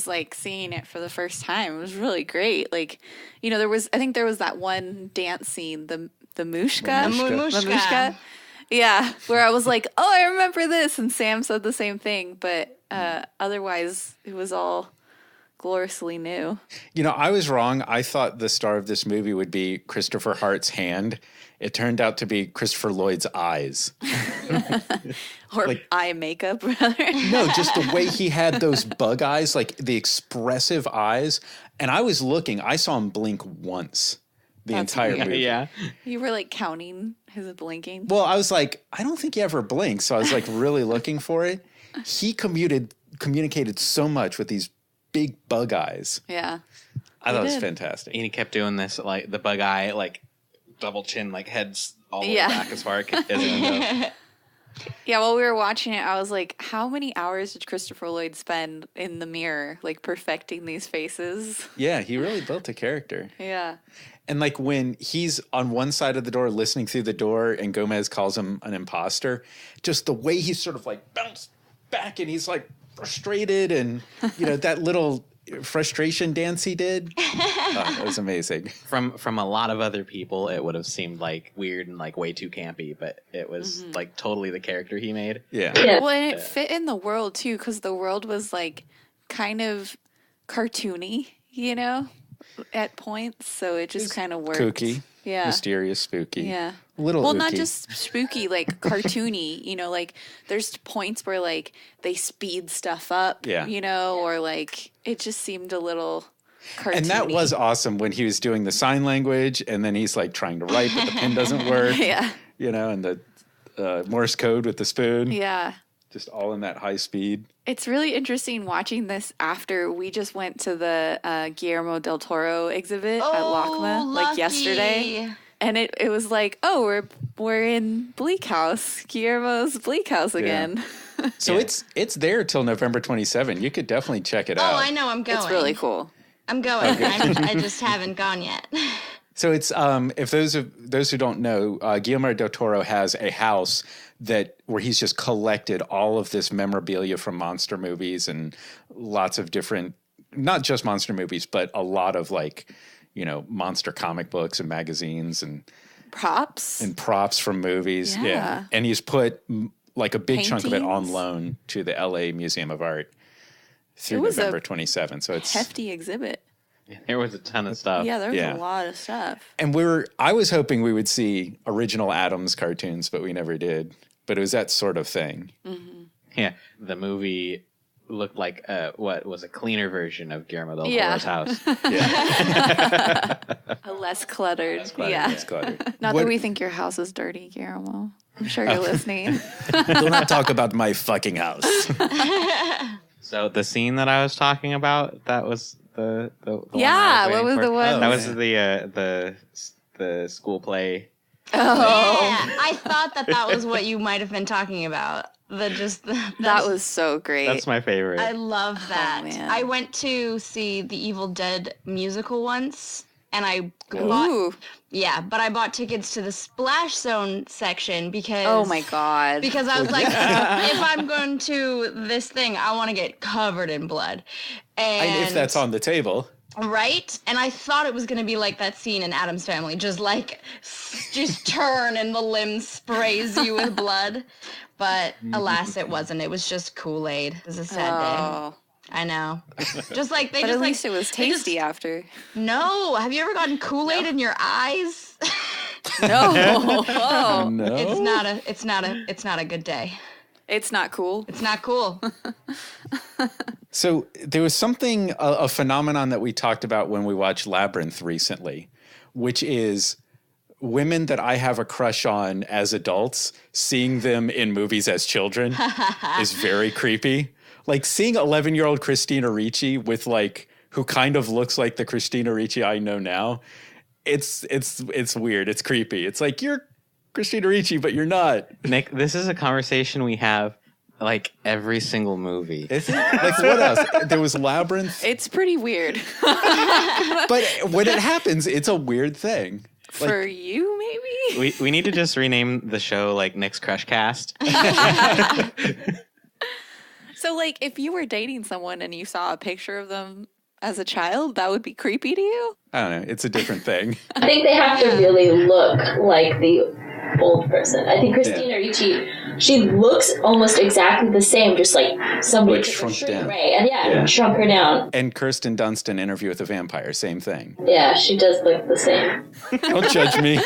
Speaker 5: like seeing it for the first time. It was really great. Like, I think there was that one dance scene, the Mushka.
Speaker 4: Mamushka.
Speaker 5: Yeah, where I was like, oh, I remember this. And Sam said the same thing. But otherwise, it was all gloriously new.
Speaker 2: I was wrong. I thought the star of this movie would be Christopher Hart's hand. It turned out to be Christopher Lloyd's eyes.
Speaker 5: Or eye makeup, rather.
Speaker 2: No, just the way he had those bug eyes, like the expressive eyes. And I was looking, I saw him blink once the entire movie.
Speaker 3: Yeah.
Speaker 5: You were like counting his blinking.
Speaker 2: Well, I was like, I don't think he ever blinks. So I was like really looking for it. He communicated so much with these big bug eyes.
Speaker 5: Yeah.
Speaker 2: I thought it was
Speaker 5: did.
Speaker 2: fantastic.
Speaker 3: And he kept doing this, like the bug eye, like double chin, like heads all the way
Speaker 5: Yeah.
Speaker 3: back as far as it can go.
Speaker 5: Yeah, while we were watching it, I was like, how many hours did Christopher Lloyd spend in the mirror, like perfecting these faces?
Speaker 2: Yeah, he really built a character.
Speaker 5: Yeah.
Speaker 2: And like when he's on one side of the door listening through the door and Gomez calls him an imposter, just the way he sort of like bounced back and he's like frustrated and, that little frustration dance he did. It was amazing.
Speaker 3: From a lot of other people, it would have seemed like weird and like way too campy, but it was like totally the character he made.
Speaker 2: Yeah.
Speaker 8: Yeah.
Speaker 5: Well, and it fit in the world too, because the world was like kind of cartoony, at points. So it just kind of worked.
Speaker 2: Kooky.
Speaker 5: Yeah.
Speaker 2: Mysterious, spooky.
Speaker 5: Yeah.
Speaker 2: Little
Speaker 5: Well,
Speaker 2: ooky.
Speaker 5: not just spooky, like cartoony, like there's points where like they speed stuff up,
Speaker 2: Yeah.
Speaker 5: Or like it just seemed a little cartoony.
Speaker 2: And that was awesome when he was doing the sign language and then he's like trying to write, but the pen doesn't work.
Speaker 5: Yeah.
Speaker 2: And the Morse code with the spoon.
Speaker 5: Yeah.
Speaker 2: Just all in that high speed.
Speaker 5: It's really interesting watching this after we just went to the Guillermo del Toro exhibit at LACMA like yesterday. And it was like, oh, we're in Bleak House, Guillermo's Bleak House again.
Speaker 2: So it's there till November 27. You could definitely check it out.
Speaker 4: Oh, I know. I'm going.
Speaker 5: It's really cool.
Speaker 4: I'm going. I just haven't gone yet.
Speaker 2: So it's if those who don't know, Guillermo del Toro has a house where he's just collected all of this memorabilia from monster movies and lots of different, not just monster movies, but a lot of like, monster comic books and magazines and
Speaker 5: Props.
Speaker 2: from movies.
Speaker 5: Yeah.
Speaker 2: And he's put like a big chunk of it on
Speaker 5: Paintings.
Speaker 2: loan to the LA Museum of Art through
Speaker 5: It was a
Speaker 2: November 27. So it's
Speaker 5: Hefty exhibit.
Speaker 3: There was a ton of stuff.
Speaker 5: Yeah, there was
Speaker 2: Yeah.
Speaker 5: a lot of stuff.
Speaker 2: And I was hoping we would see original Addams cartoons, but we never did. But it was that sort of thing.
Speaker 3: Yeah, the movie looked like what was a cleaner version of Guillermo del
Speaker 5: Yeah.
Speaker 3: Toro's house.
Speaker 2: Yeah,
Speaker 5: A less cluttered.
Speaker 3: cluttered,
Speaker 5: Yeah.
Speaker 2: it's cluttered.
Speaker 5: Not
Speaker 2: What-
Speaker 5: that we think your house is dirty, Guillermo. I'm sure you're listening.
Speaker 2: Do not talk about my fucking house.
Speaker 3: So the scene that I was talking about, that was the one
Speaker 5: Yeah,
Speaker 3: I
Speaker 5: what
Speaker 3: waiting
Speaker 5: was
Speaker 3: for.
Speaker 5: the one?
Speaker 3: That was the school play.
Speaker 4: Yeah, I thought that was what you might have been talking about.
Speaker 5: That was so great.
Speaker 3: That's my favorite.
Speaker 4: I love that.
Speaker 5: man.
Speaker 4: I went to see the Evil Dead musical once, and I bought
Speaker 5: Ooh.
Speaker 4: but I bought tickets to the Splash Zone section because
Speaker 5: Oh my God.
Speaker 4: because I was like, if I'm going to this thing, I want to get covered in blood.
Speaker 2: And if that's on the table.
Speaker 4: Right? And I thought it was going to be like that scene in Addams Family, just turn and the limb sprays you with blood. But alas, it wasn't. It was just Kool-Aid. It was a sad
Speaker 5: Oh.
Speaker 4: day. I know. Just like they
Speaker 5: But
Speaker 4: just
Speaker 5: at
Speaker 4: like
Speaker 5: least it was
Speaker 4: they just-
Speaker 5: tasty after.
Speaker 4: No, have you ever gotten Kool-Aid in your eyes?
Speaker 5: No. Oh.
Speaker 2: No.
Speaker 4: It's not a good day.
Speaker 5: It's not cool.
Speaker 4: It's not cool.
Speaker 2: So there was something, a phenomenon that we talked about when we watched Labyrinth recently, which is women that I have a crush on as adults, seeing them in movies as children is very creepy. Like seeing 11-year-old Christina Ricci with like, who kind of looks like the Christina Ricci I know now. It's weird. It's creepy. It's like, you're Christina Ricci, but you're not.
Speaker 3: Nick, this is a conversation we have like every single movie.
Speaker 2: Is it? Like what else? There was Labyrinth.
Speaker 5: It's pretty weird.
Speaker 2: But when it happens, it's a weird thing.
Speaker 5: For you, maybe?
Speaker 3: We need to just rename the show like Nick's Crush Cast.
Speaker 5: So, like, if you were dating someone and you saw a picture of them as a child, that would be creepy to you?
Speaker 2: I don't know. It's a different thing.
Speaker 8: I think they have to really look like the old person. I think Christina Ricci, she looks almost exactly the same, just like somebody
Speaker 2: Like
Speaker 8: took
Speaker 2: shrunk
Speaker 8: her shrink
Speaker 2: down.
Speaker 8: ray and shrunk her down.
Speaker 2: And Kirsten Dunst in Interview with a Vampire, same thing.
Speaker 8: Yeah, she does look the same.
Speaker 2: Don't judge me.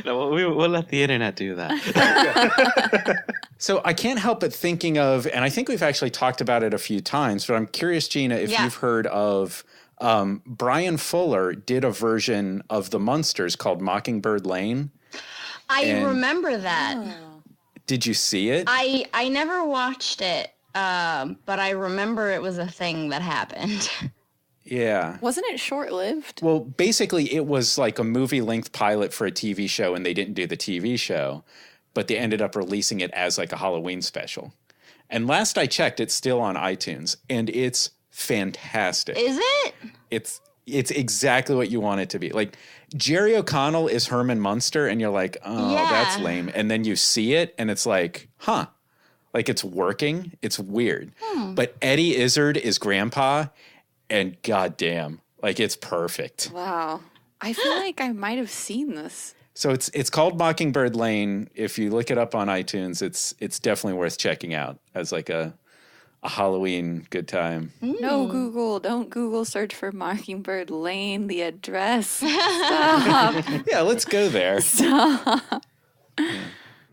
Speaker 3: No, we'll let the internet do that.
Speaker 2: So I can't help but thinking of, and I think we've actually talked about it a few times, but I'm curious, Gina, if you've heard of Brian Fuller did a version of The Munsters called Mockingbird Lane.
Speaker 4: I remember that.
Speaker 2: Did you see it?
Speaker 4: I never watched it, but I remember it was a thing that happened.
Speaker 2: Yeah.
Speaker 5: Wasn't it short-lived?
Speaker 2: Well, basically, it was like a movie-length pilot for a TV show, and they didn't do the TV show, but they ended up releasing it as like a Halloween special. And last I checked, it's still on iTunes, and it's fantastic.
Speaker 4: Is it?
Speaker 2: It's exactly what you want it to be. Like, Jerry O'Connell is Herman Munster, and you're like, oh, that's lame. And then you see it, and it's like, huh. Like, it's working. It's weird. But Eddie Izzard is Grandpa, and goddamn, like, it's perfect.
Speaker 5: Wow. I feel like I might have seen this.
Speaker 2: So it's called Mockingbird Lane. If you look it up on iTunes, it's definitely worth checking out as like a Halloween good time.
Speaker 5: No, Google. Don't Google search for Mockingbird Lane, the address. Stop.
Speaker 2: Yeah, let's go there.
Speaker 5: Stop.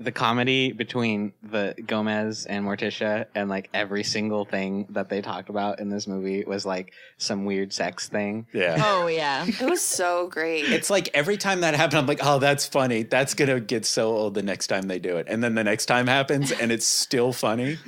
Speaker 3: The comedy between the Gomez and Morticia and like every single thing that they talked about in this movie was like some weird sex thing.
Speaker 2: Yeah.
Speaker 4: Oh, yeah.
Speaker 5: It was so great.
Speaker 2: It's like every time that happened, I'm like, oh, that's funny. That's going to get so old the next time they do it. And then the next time happens and it's still funny.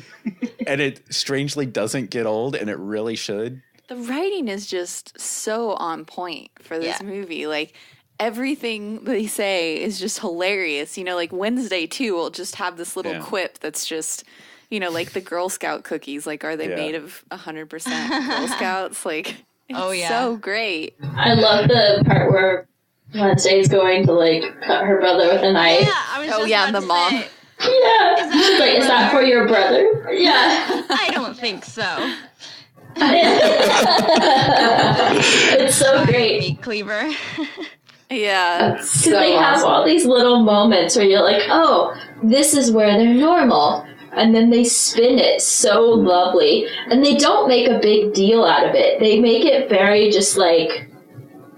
Speaker 2: And it strangely doesn't get old, and it really should.
Speaker 5: The writing is just so on point for this movie. Like, everything they say is just hilarious. You know, like Wednesday, too, will just have this little quip that's just, you know, like the Girl Scout cookies. Like, are they made of 100% Girl Scouts? Like, it's so great.
Speaker 8: I love the part where Wednesday's going to like cut her brother with a knife.
Speaker 4: Yeah, I was just
Speaker 5: and
Speaker 4: about
Speaker 5: the
Speaker 4: to
Speaker 5: mom.
Speaker 4: say,
Speaker 8: Yeah. She's like, is that for your brother? Yeah.
Speaker 4: I don't think so.
Speaker 8: It's so great.
Speaker 4: Meat cleaver.
Speaker 5: Yeah.
Speaker 8: Because they have all these little moments where you're like, oh, this is where they're normal. And then they spin it so lovely. And they don't make a big deal out of it. They make it very just like,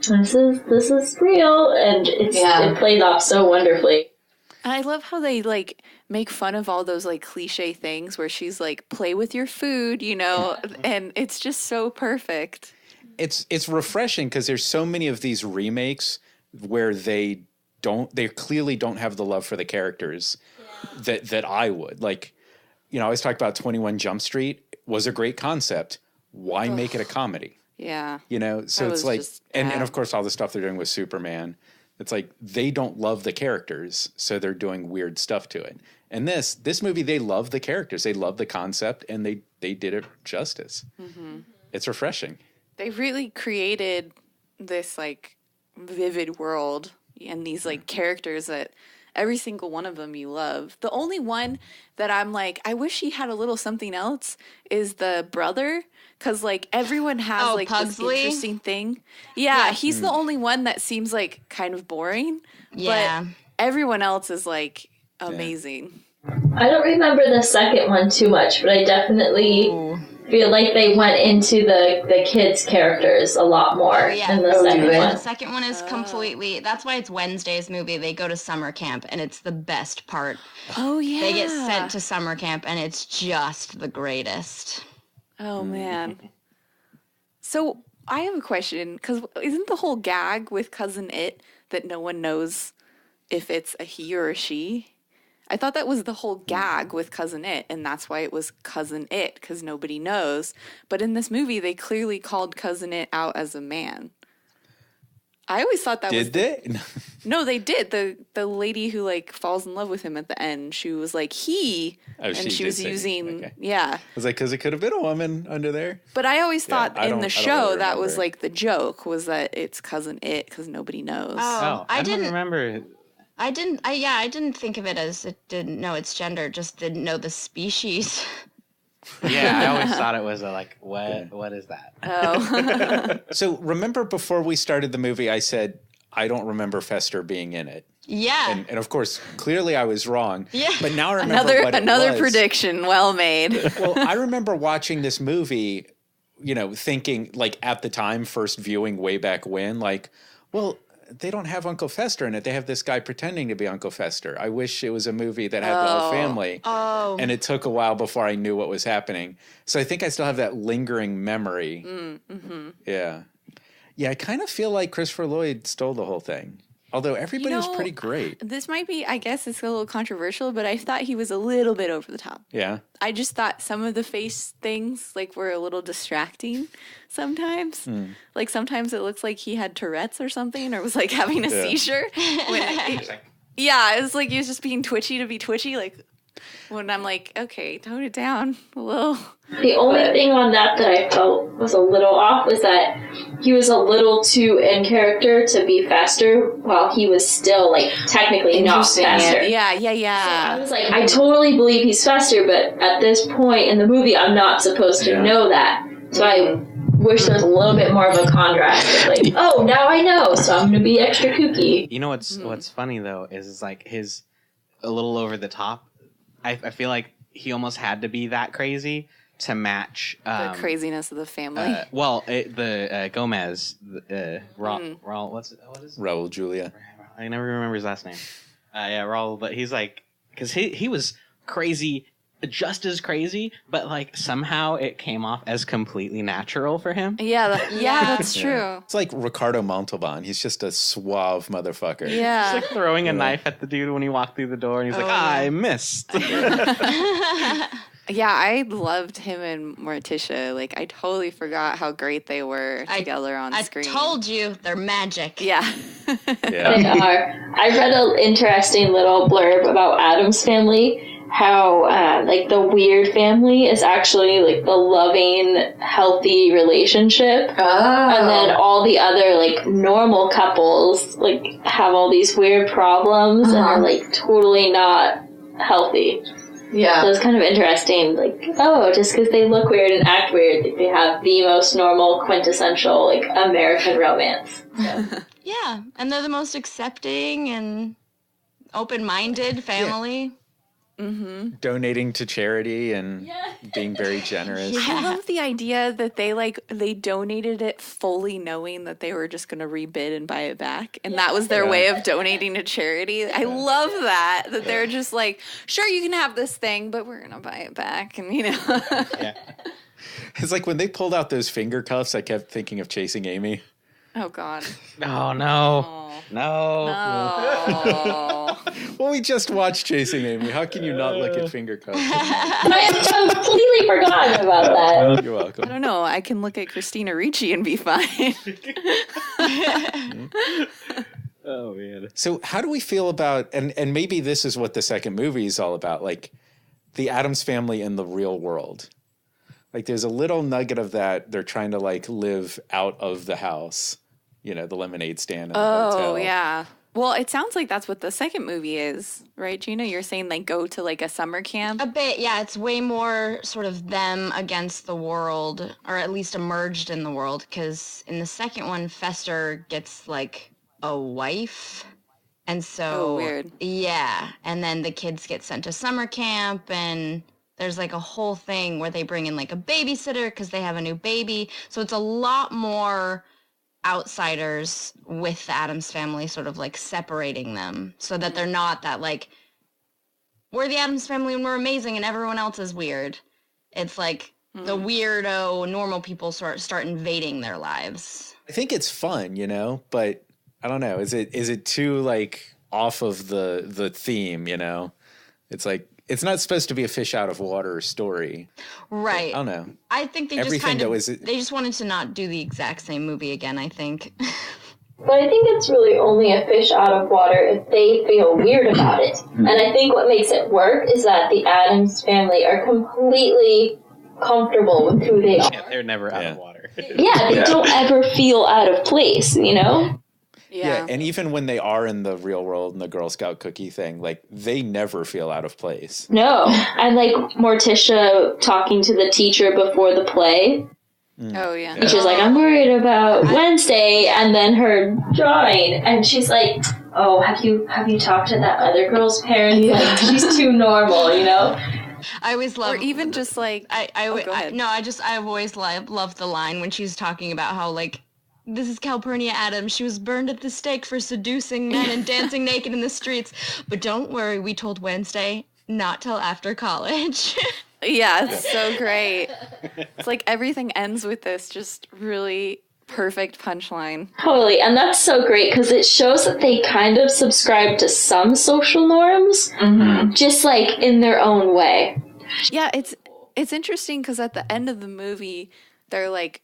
Speaker 8: this is real. And it plays off so wonderfully.
Speaker 5: And I love how they, like, make fun of all those, like, cliche things where she's like, play with your food, you know? And it's just so perfect.
Speaker 2: It's refreshing because there's so many of these remakes where they clearly don't have the love for the characters that I would. Like, you know, I always talk about 21 Jump Street was a great concept. Why make it a comedy?
Speaker 5: Yeah.
Speaker 2: You know, so
Speaker 5: That
Speaker 2: it's
Speaker 5: was
Speaker 2: like,
Speaker 5: just
Speaker 2: and
Speaker 5: bad.
Speaker 2: of course all the stuff they're doing with Superman, it's like they don't love the characters, so they're doing weird stuff to it. And this movie, they love the characters, they love the concept, and they did it justice. Mm-hmm. It's refreshing.
Speaker 5: They really created this, like, vivid world and these, like, characters that every single one of them you love. The only one that I'm like, I wish he had a little something else is the brother. Because, like, everyone has, like,
Speaker 4: Pugsley?
Speaker 5: this interesting thing. Yeah, he's the only one that seems, like, kind of boring.
Speaker 4: Yeah.
Speaker 5: But everyone else is, like, amazing.
Speaker 8: I don't remember the second one too much, but I definitely feel like they went into the kids' characters a lot more in the second
Speaker 4: The
Speaker 8: one.
Speaker 4: second one is completely, that's why it's Wednesday's movie. They go to summer camp, and it's the best part.
Speaker 5: Oh, yeah.
Speaker 4: They get sent to summer camp, and it's just the greatest.
Speaker 5: Oh, man. So I have a question, because isn't the whole gag with Cousin It that no one knows if it's a he or a she? I thought that was the whole gag with Cousin It, and that's why it was Cousin It, because nobody knows. But in this movie, they clearly called Cousin It out as a man. I always thought that
Speaker 2: Did they?
Speaker 5: No, they did. The lady who like falls in love with him at the end, she was like he, and she was using
Speaker 2: I was like, because it could have been a woman under there.
Speaker 5: But I always thought in the show
Speaker 2: really
Speaker 5: that was
Speaker 2: remember.
Speaker 5: like the joke was that it's Cousin It because nobody knows.
Speaker 3: Oh, I didn't remember.
Speaker 4: I didn't think of it as it didn't know its gender, just didn't know the species.
Speaker 3: Yeah, I always thought it was what is that?
Speaker 5: Oh.
Speaker 2: So remember before we started the movie, I said, I don't remember Fester being in it.
Speaker 4: Yeah.
Speaker 2: And of course, clearly I was wrong.
Speaker 4: Yeah.
Speaker 2: But now I remember
Speaker 5: another prediction well made.
Speaker 2: Well, I remember watching this movie, thinking like at the time, first viewing way back when, like, well, they don't have Uncle Fester in it. They have this guy pretending to be Uncle Fester. I wish it was a movie that had the whole family.
Speaker 4: Oh.
Speaker 2: And it took a while before I knew what was happening. So I think I still have that lingering memory.
Speaker 5: Mm-hmm.
Speaker 2: Yeah. Yeah, I kind of feel like Christopher Lloyd stole the whole thing. Although everybody was pretty great.
Speaker 5: This might be, I guess it's a little controversial, but I thought he was a little bit over the top.
Speaker 2: Yeah.
Speaker 5: I just thought some of the face things like were a little distracting sometimes. Like sometimes it looks like he had Tourette's or something or was like having a seizure. Yeah, it was like he was just being twitchy to be twitchy. Like when I'm like, okay, tone it down a little.
Speaker 8: The only thing on that I felt was a little off was that he was a little too in character to be Fester while he was still, like, technically not Fester.
Speaker 5: Yeah.
Speaker 8: So I was like, I totally believe he's Fester, but at this point in the movie, I'm not supposed to know that. So I wish there was a little bit more of a contrast. Like, oh, now I know, so I'm going to be extra kooky.
Speaker 3: You know what's funny, though, is like his a little over the top. I feel like he almost had to be that crazy to match
Speaker 5: the craziness of the family.
Speaker 3: Gomez, Raul, what is it?
Speaker 2: Raul Julia.
Speaker 3: I never remember his last name. Raul, but he's like, because he was crazy, just as crazy, but like somehow it came off as completely natural for him.
Speaker 5: Yeah, that's true.
Speaker 2: It's like Ricardo Montalban. He's just a suave motherfucker.
Speaker 5: Yeah.
Speaker 3: He's like throwing a knife at the dude when he walked through the door, and he's like, I missed.
Speaker 5: Yeah, I loved him and Morticia. Like, I totally forgot how great they were together on screen.
Speaker 4: I told you, they're magic.
Speaker 5: Yeah.
Speaker 8: They are. I read an interesting little blurb about Addams Family, how, like, the weird family is actually, like, the loving, healthy relationship. Oh. And then all the other, like, normal couples, like, have all these weird problems and are, like, totally not healthy. Yeah. So it's kind of interesting, like, just because they look weird and act weird, they have the most normal, quintessential, like, American romance.
Speaker 4: Yeah, and they're the most accepting and open-minded family.
Speaker 2: Yeah. Mm-hmm. Donating to charity and being very generous.
Speaker 5: I love the idea that they donated it fully knowing that they were just going to rebid and buy it back. And that was their way of donating to charity. I love that they're just like, sure, you can have this thing, but we're going to buy it back. And,
Speaker 2: It's like when they pulled out those finger cuffs, I kept thinking of Chasing Amy.
Speaker 5: Oh, God.
Speaker 3: Oh, no. No.
Speaker 2: Well, we just watched Chasing Amy. How can you not look at finger cuffs?
Speaker 8: I completely forgotten about that.
Speaker 2: You're welcome.
Speaker 5: I don't know. I can look at Christina Ricci and be fine.
Speaker 3: Oh, man.
Speaker 2: So how do we feel about, and maybe this is what the second movie is all about, like the Addams family in the real world. Like there's a little nugget of that. They're trying to like live out of the house, the lemonade stand in the hotel.
Speaker 5: Oh, yeah. Well, it sounds like that's what the second movie is, right, Gina? You're saying they go to like a summer camp?
Speaker 4: A bit, yeah. It's way more sort of them against the world, or at least emerged in the world, because in the second one, Fester gets like a wife. And so,
Speaker 5: weird.
Speaker 4: Yeah. And then the kids get sent to summer camp, and there's like a whole thing where they bring in like a babysitter because they have a new baby. So it's a lot more outsiders with the Addams family, sort of like separating them so that they're not that like, we're the Addams family and we're amazing and everyone else is weird. It's like the weirdo normal people start invading their lives.
Speaker 2: I think it's fun, you know, but I don't know. Is it too like off of the theme, you know? It's like it's not supposed to be a fish out of water story.
Speaker 4: Right.
Speaker 2: But I don't know.
Speaker 4: I think they
Speaker 2: Everything
Speaker 4: they just wanted to not do the exact same movie again, I think.
Speaker 8: But I think it's really only a fish out of water if they feel weird about it. And I think what makes it work is that the Addams family are completely comfortable with who they are.
Speaker 3: Yeah, they're never out of water.
Speaker 8: Yeah, they don't ever feel out of place, you know?
Speaker 2: Yeah, and even when they are in the real world and the Girl Scout cookie thing, like they never feel out of place.
Speaker 8: No. And like Morticia talking to the teacher before the play.
Speaker 5: Oh, yeah.
Speaker 8: Teacher's like, I'm worried about Wednesday, and then her drawing, and she's like, oh, have you talked to that other girl's parents? Like, she's too normal, you know?
Speaker 4: I always love,
Speaker 5: or even just like,
Speaker 4: I've always loved the line when she's talking about how like, this is Calpurnia Addams. She was burned at the stake for seducing men and dancing naked in the streets. But don't worry, we told Wednesday not till after college.
Speaker 5: Yeah, it's so great. It's like everything ends with this just really perfect punchline.
Speaker 8: Totally, and that's so great because it shows that they kind of subscribe to some social norms, just like in their own way.
Speaker 5: Yeah, it's interesting because at the end of the movie, they're like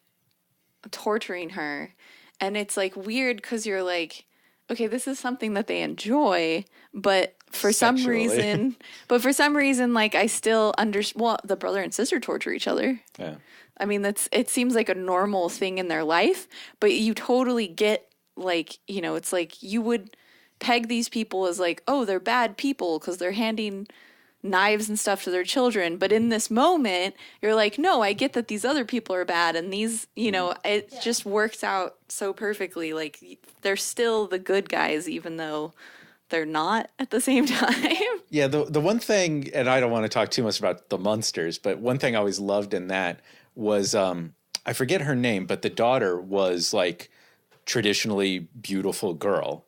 Speaker 5: torturing her, and it's like weird because you're like, okay, this is something that they enjoy, but for some reason, like I still well, the brother and sister torture each other.
Speaker 2: Yeah.
Speaker 5: I mean, it seems like a normal thing in their life, but you totally get like, you know, it's like you would peg these people as like, oh, they're bad people because they're handing knives and stuff to their children. But in this moment, you're like, no, I get that these other people are bad. And these, you know, it just works out so perfectly. Like they're still the good guys, even though they're not at the same time.
Speaker 2: Yeah, the one thing, and I don't want to talk too much about the Munsters, but one thing I always loved in that was, I forget her name, but the daughter was like traditionally beautiful girl.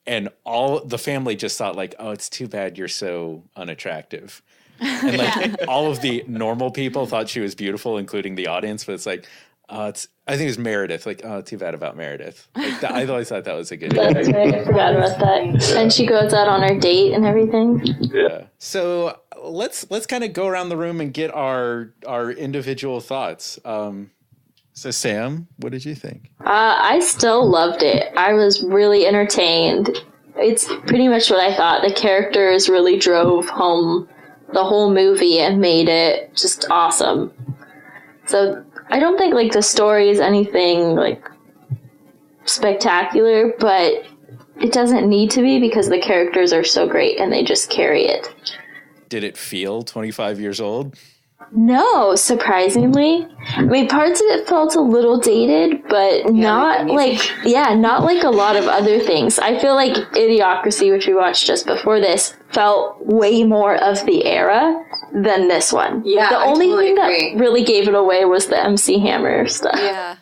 Speaker 2: And all the family just thought like, oh, it's too bad you're so unattractive. And like all of the normal people thought she was beautiful, including the audience. But it's like, I think it was Meredith. Like, oh, too bad about Meredith. Like, I always thought that was a good.
Speaker 8: That's right. I forgot about that. And she goes out on her date and everything.
Speaker 2: Yeah. So let's kind of go around the room and get our individual thoughts. So Sam, what did you think?
Speaker 8: I still loved it. I was really entertained. It's pretty much what I thought. The characters really drove home the whole movie and made it just awesome. So I don't think like the story is anything like spectacular, but it doesn't need to be because the characters are so great and they just carry it.
Speaker 2: Did it feel 25 years old?
Speaker 8: No, surprisingly. I mean, parts of it felt a little dated, but not like a lot of other things. I feel like Idiocracy, which we watched just before this, felt way more of the era than this one.
Speaker 5: Yeah,
Speaker 8: the only thing that really gave it away was the MC Hammer stuff.
Speaker 5: Yeah.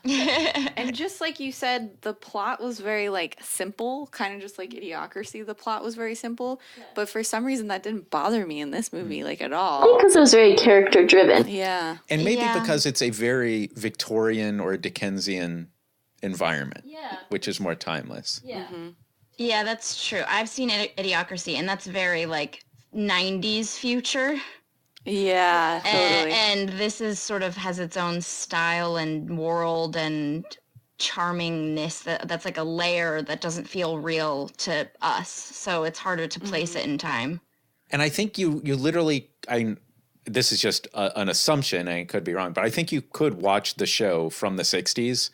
Speaker 5: And just like you said, the plot was very like simple, kind of just like Idiocracy. The plot was very simple, but for some reason that didn't bother me in this movie like at all.
Speaker 8: I think because it was very character driven.
Speaker 5: Yeah.
Speaker 2: And maybe because it's a very Victorian or Dickensian environment, which is more timeless.
Speaker 8: Yeah.
Speaker 5: Mm-hmm.
Speaker 4: Yeah, that's true. I've seen Idiocracy, and that's very like 90s future.
Speaker 5: Yeah, totally.
Speaker 4: And this is sort of has its own style and world and charmingness that's like a layer that doesn't feel real to us. So it's harder to place it in time.
Speaker 2: And I think you literally, this is just an assumption, and I could be wrong, but I think you could watch the show from the 60s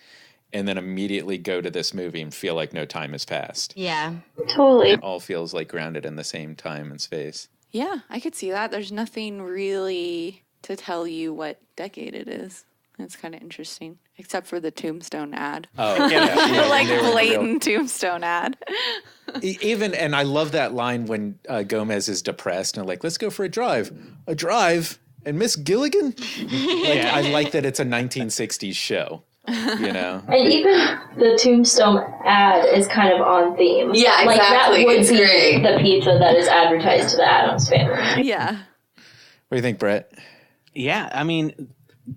Speaker 2: and then immediately go to this movie and feel like no time has passed.
Speaker 4: Yeah.
Speaker 8: Totally.
Speaker 2: It all feels like grounded in the same time and space.
Speaker 5: Yeah, I could see that. There's nothing really to tell you what decade it is. It's kind of interesting, except for the Tombstone ad.
Speaker 2: Oh,
Speaker 5: the like blatant Tombstone ad.
Speaker 2: Even, and I love that line when Gomez is depressed and like, let's go for a drive. A drive? And Miss Gilligan? I like that it's a 1960s show. You know,
Speaker 8: and even the Tombstone ad is kind of on theme.
Speaker 5: Yeah, exactly.
Speaker 8: Like that would
Speaker 5: it's
Speaker 8: be
Speaker 5: great.
Speaker 8: The pizza that is advertised to the Addams family.
Speaker 5: Yeah.
Speaker 2: What do you think, Bret?
Speaker 3: Yeah, I mean,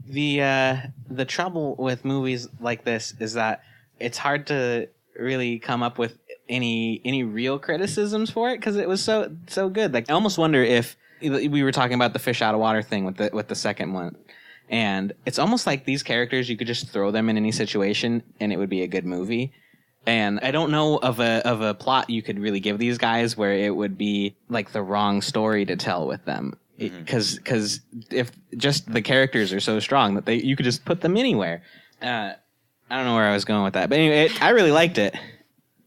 Speaker 3: The trouble with movies like this is that it's hard to really come up with any real criticisms for it because it was so good. Like I almost wonder if we were talking about the fish out of water thing with the second one, and it's almost like these characters you could just throw them in any situation and it would be a good movie. And I don't know of a plot you could really give these guys where it would be like the wrong story to tell with them. Because if just the characters are so strong that you could just put them anywhere. I don't know where I was going with that, but anyway, I really liked it.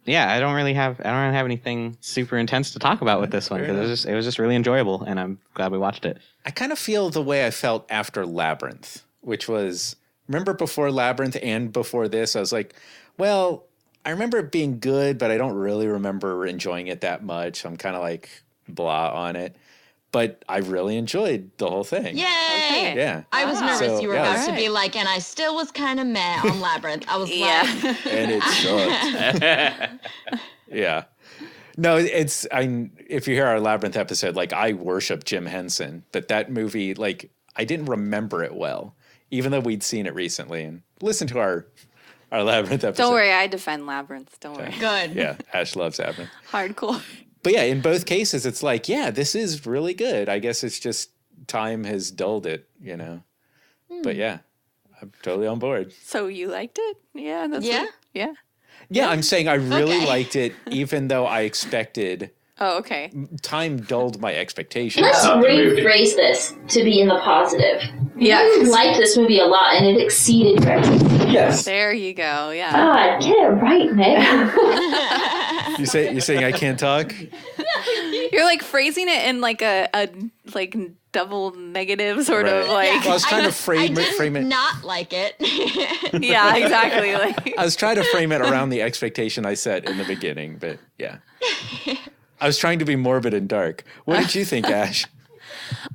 Speaker 3: Yeah, I don't really have anything super intense to talk about with this one because it was just really enjoyable, and I'm glad we watched it.
Speaker 2: I kind of feel the way I felt after Labyrinth, which was, remember before Labyrinth and before this, I was like, well, I remember it being good, but I don't really remember enjoying it that much. I'm kind of like blah on it. But I really enjoyed the whole thing.
Speaker 4: Yay!
Speaker 5: Okay.
Speaker 2: Yeah.
Speaker 4: I was nervous you were about to
Speaker 5: right.
Speaker 4: be like, and I still was kind of meh on Labyrinth. I was like,
Speaker 2: And it sucked. Yeah. No, if you hear our Labyrinth episode, like I worship Jim Henson, but that movie, like I didn't remember it well, even though we'd seen it recently. And listen to our Labyrinth episode.
Speaker 5: Don't worry, I defend Labyrinth. Don't worry.
Speaker 4: good.
Speaker 2: Yeah, Ash loves Labyrinth.
Speaker 5: Hardcore.
Speaker 2: But yeah, in both cases, it's like, yeah, this is really good. I guess it's just time has dulled it, you know. But yeah, I'm totally on board.
Speaker 5: So you liked it? Yeah.
Speaker 4: Yeah?
Speaker 5: Yeah.
Speaker 2: Yeah, I'm saying I really
Speaker 4: Okay.
Speaker 2: liked it, even though I expected
Speaker 5: Oh, okay.
Speaker 2: time dulled my expectations.
Speaker 8: Let's rephrase this to be in the positive.
Speaker 5: Yeah.
Speaker 8: You liked this movie a lot, and it exceeded your expectations.
Speaker 2: Yes.
Speaker 5: There you go. Yeah.
Speaker 8: God, get it right, Nick.
Speaker 2: You're saying I can't talk?
Speaker 5: You're like phrasing it in like a like double negative sort of
Speaker 2: Right.
Speaker 5: like
Speaker 2: Well, I was trying to
Speaker 4: I
Speaker 2: frame
Speaker 4: didn't
Speaker 2: it.
Speaker 4: not like it.
Speaker 5: yeah, exactly. Like
Speaker 2: I was trying to frame it around the expectation I set in the beginning, but yeah. I was trying to be morbid and dark. What did you think, Ash?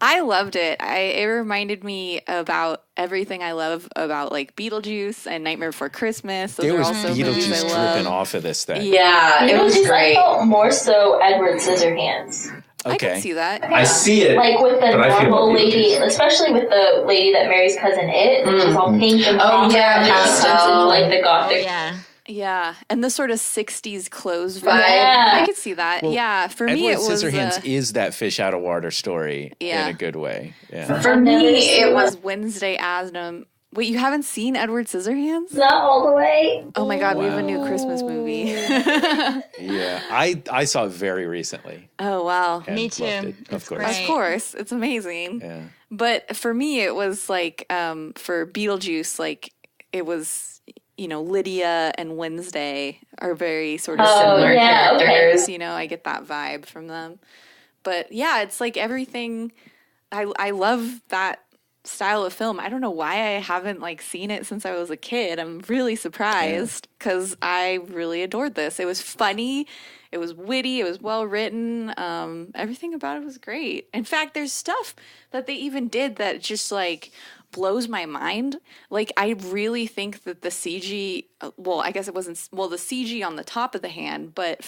Speaker 5: I loved it. It reminded me about everything I love about like Beetlejuice and Nightmare Before Christmas. Those
Speaker 2: There
Speaker 5: are
Speaker 2: was
Speaker 5: also movies
Speaker 2: Beetlejuice
Speaker 5: I love.
Speaker 2: dripping off of this thing.
Speaker 5: Yeah, it was
Speaker 8: I
Speaker 5: great.
Speaker 8: felt more so Edward Scissorhands.
Speaker 5: I can
Speaker 2: Okay.
Speaker 5: see that.
Speaker 9: I see it.
Speaker 8: Like with the
Speaker 9: But I feel
Speaker 8: normal
Speaker 9: more
Speaker 8: lady,
Speaker 9: Beetlejuice.
Speaker 8: especially with the lady that marries cousin It, and she's all pink and
Speaker 5: Oh, yeah,
Speaker 8: and just
Speaker 5: pastel.
Speaker 8: like the
Speaker 4: Oh,
Speaker 8: gothic.
Speaker 4: yeah.
Speaker 5: Yeah, and the sort of 60s clothes vibe.
Speaker 8: Yeah.
Speaker 5: I could see that.
Speaker 2: Well,
Speaker 5: yeah, for me
Speaker 2: Edward
Speaker 5: it was
Speaker 2: Scissorhands is that fish out of water story
Speaker 5: Yeah.
Speaker 2: in a good way. Yeah.
Speaker 5: for
Speaker 8: I've never
Speaker 5: me
Speaker 8: seen
Speaker 5: it
Speaker 8: it.
Speaker 5: was Wednesday Adam. Wait, you haven't seen Edward Scissorhands?
Speaker 8: Not all the way.
Speaker 5: Oh my god, we have a new Christmas movie.
Speaker 2: Yeah. I saw it very recently.
Speaker 5: Oh wow.
Speaker 2: and
Speaker 4: Me too.
Speaker 2: loved it, of
Speaker 4: It's
Speaker 2: course.
Speaker 4: great.
Speaker 5: Of course, it's amazing.
Speaker 2: Yeah.
Speaker 5: But for me, it was like for Beetlejuice, like it was, you know, Lydia and Wednesday are very sort of
Speaker 8: Oh,
Speaker 5: similar
Speaker 8: yeah, okay.
Speaker 5: characters. You know, I get that vibe from them. But yeah, it's like everything. I love that style of film. I don't know why I haven't like seen it since I was a kid. I'm really surprised because I really adored this. It was funny. It was witty. It was well written. Everything about it was great. In fact, there's stuff that they even did that just like blows my mind. Like I really think that the CG, well, I guess it wasn't, well, the CG on the top of the hand, but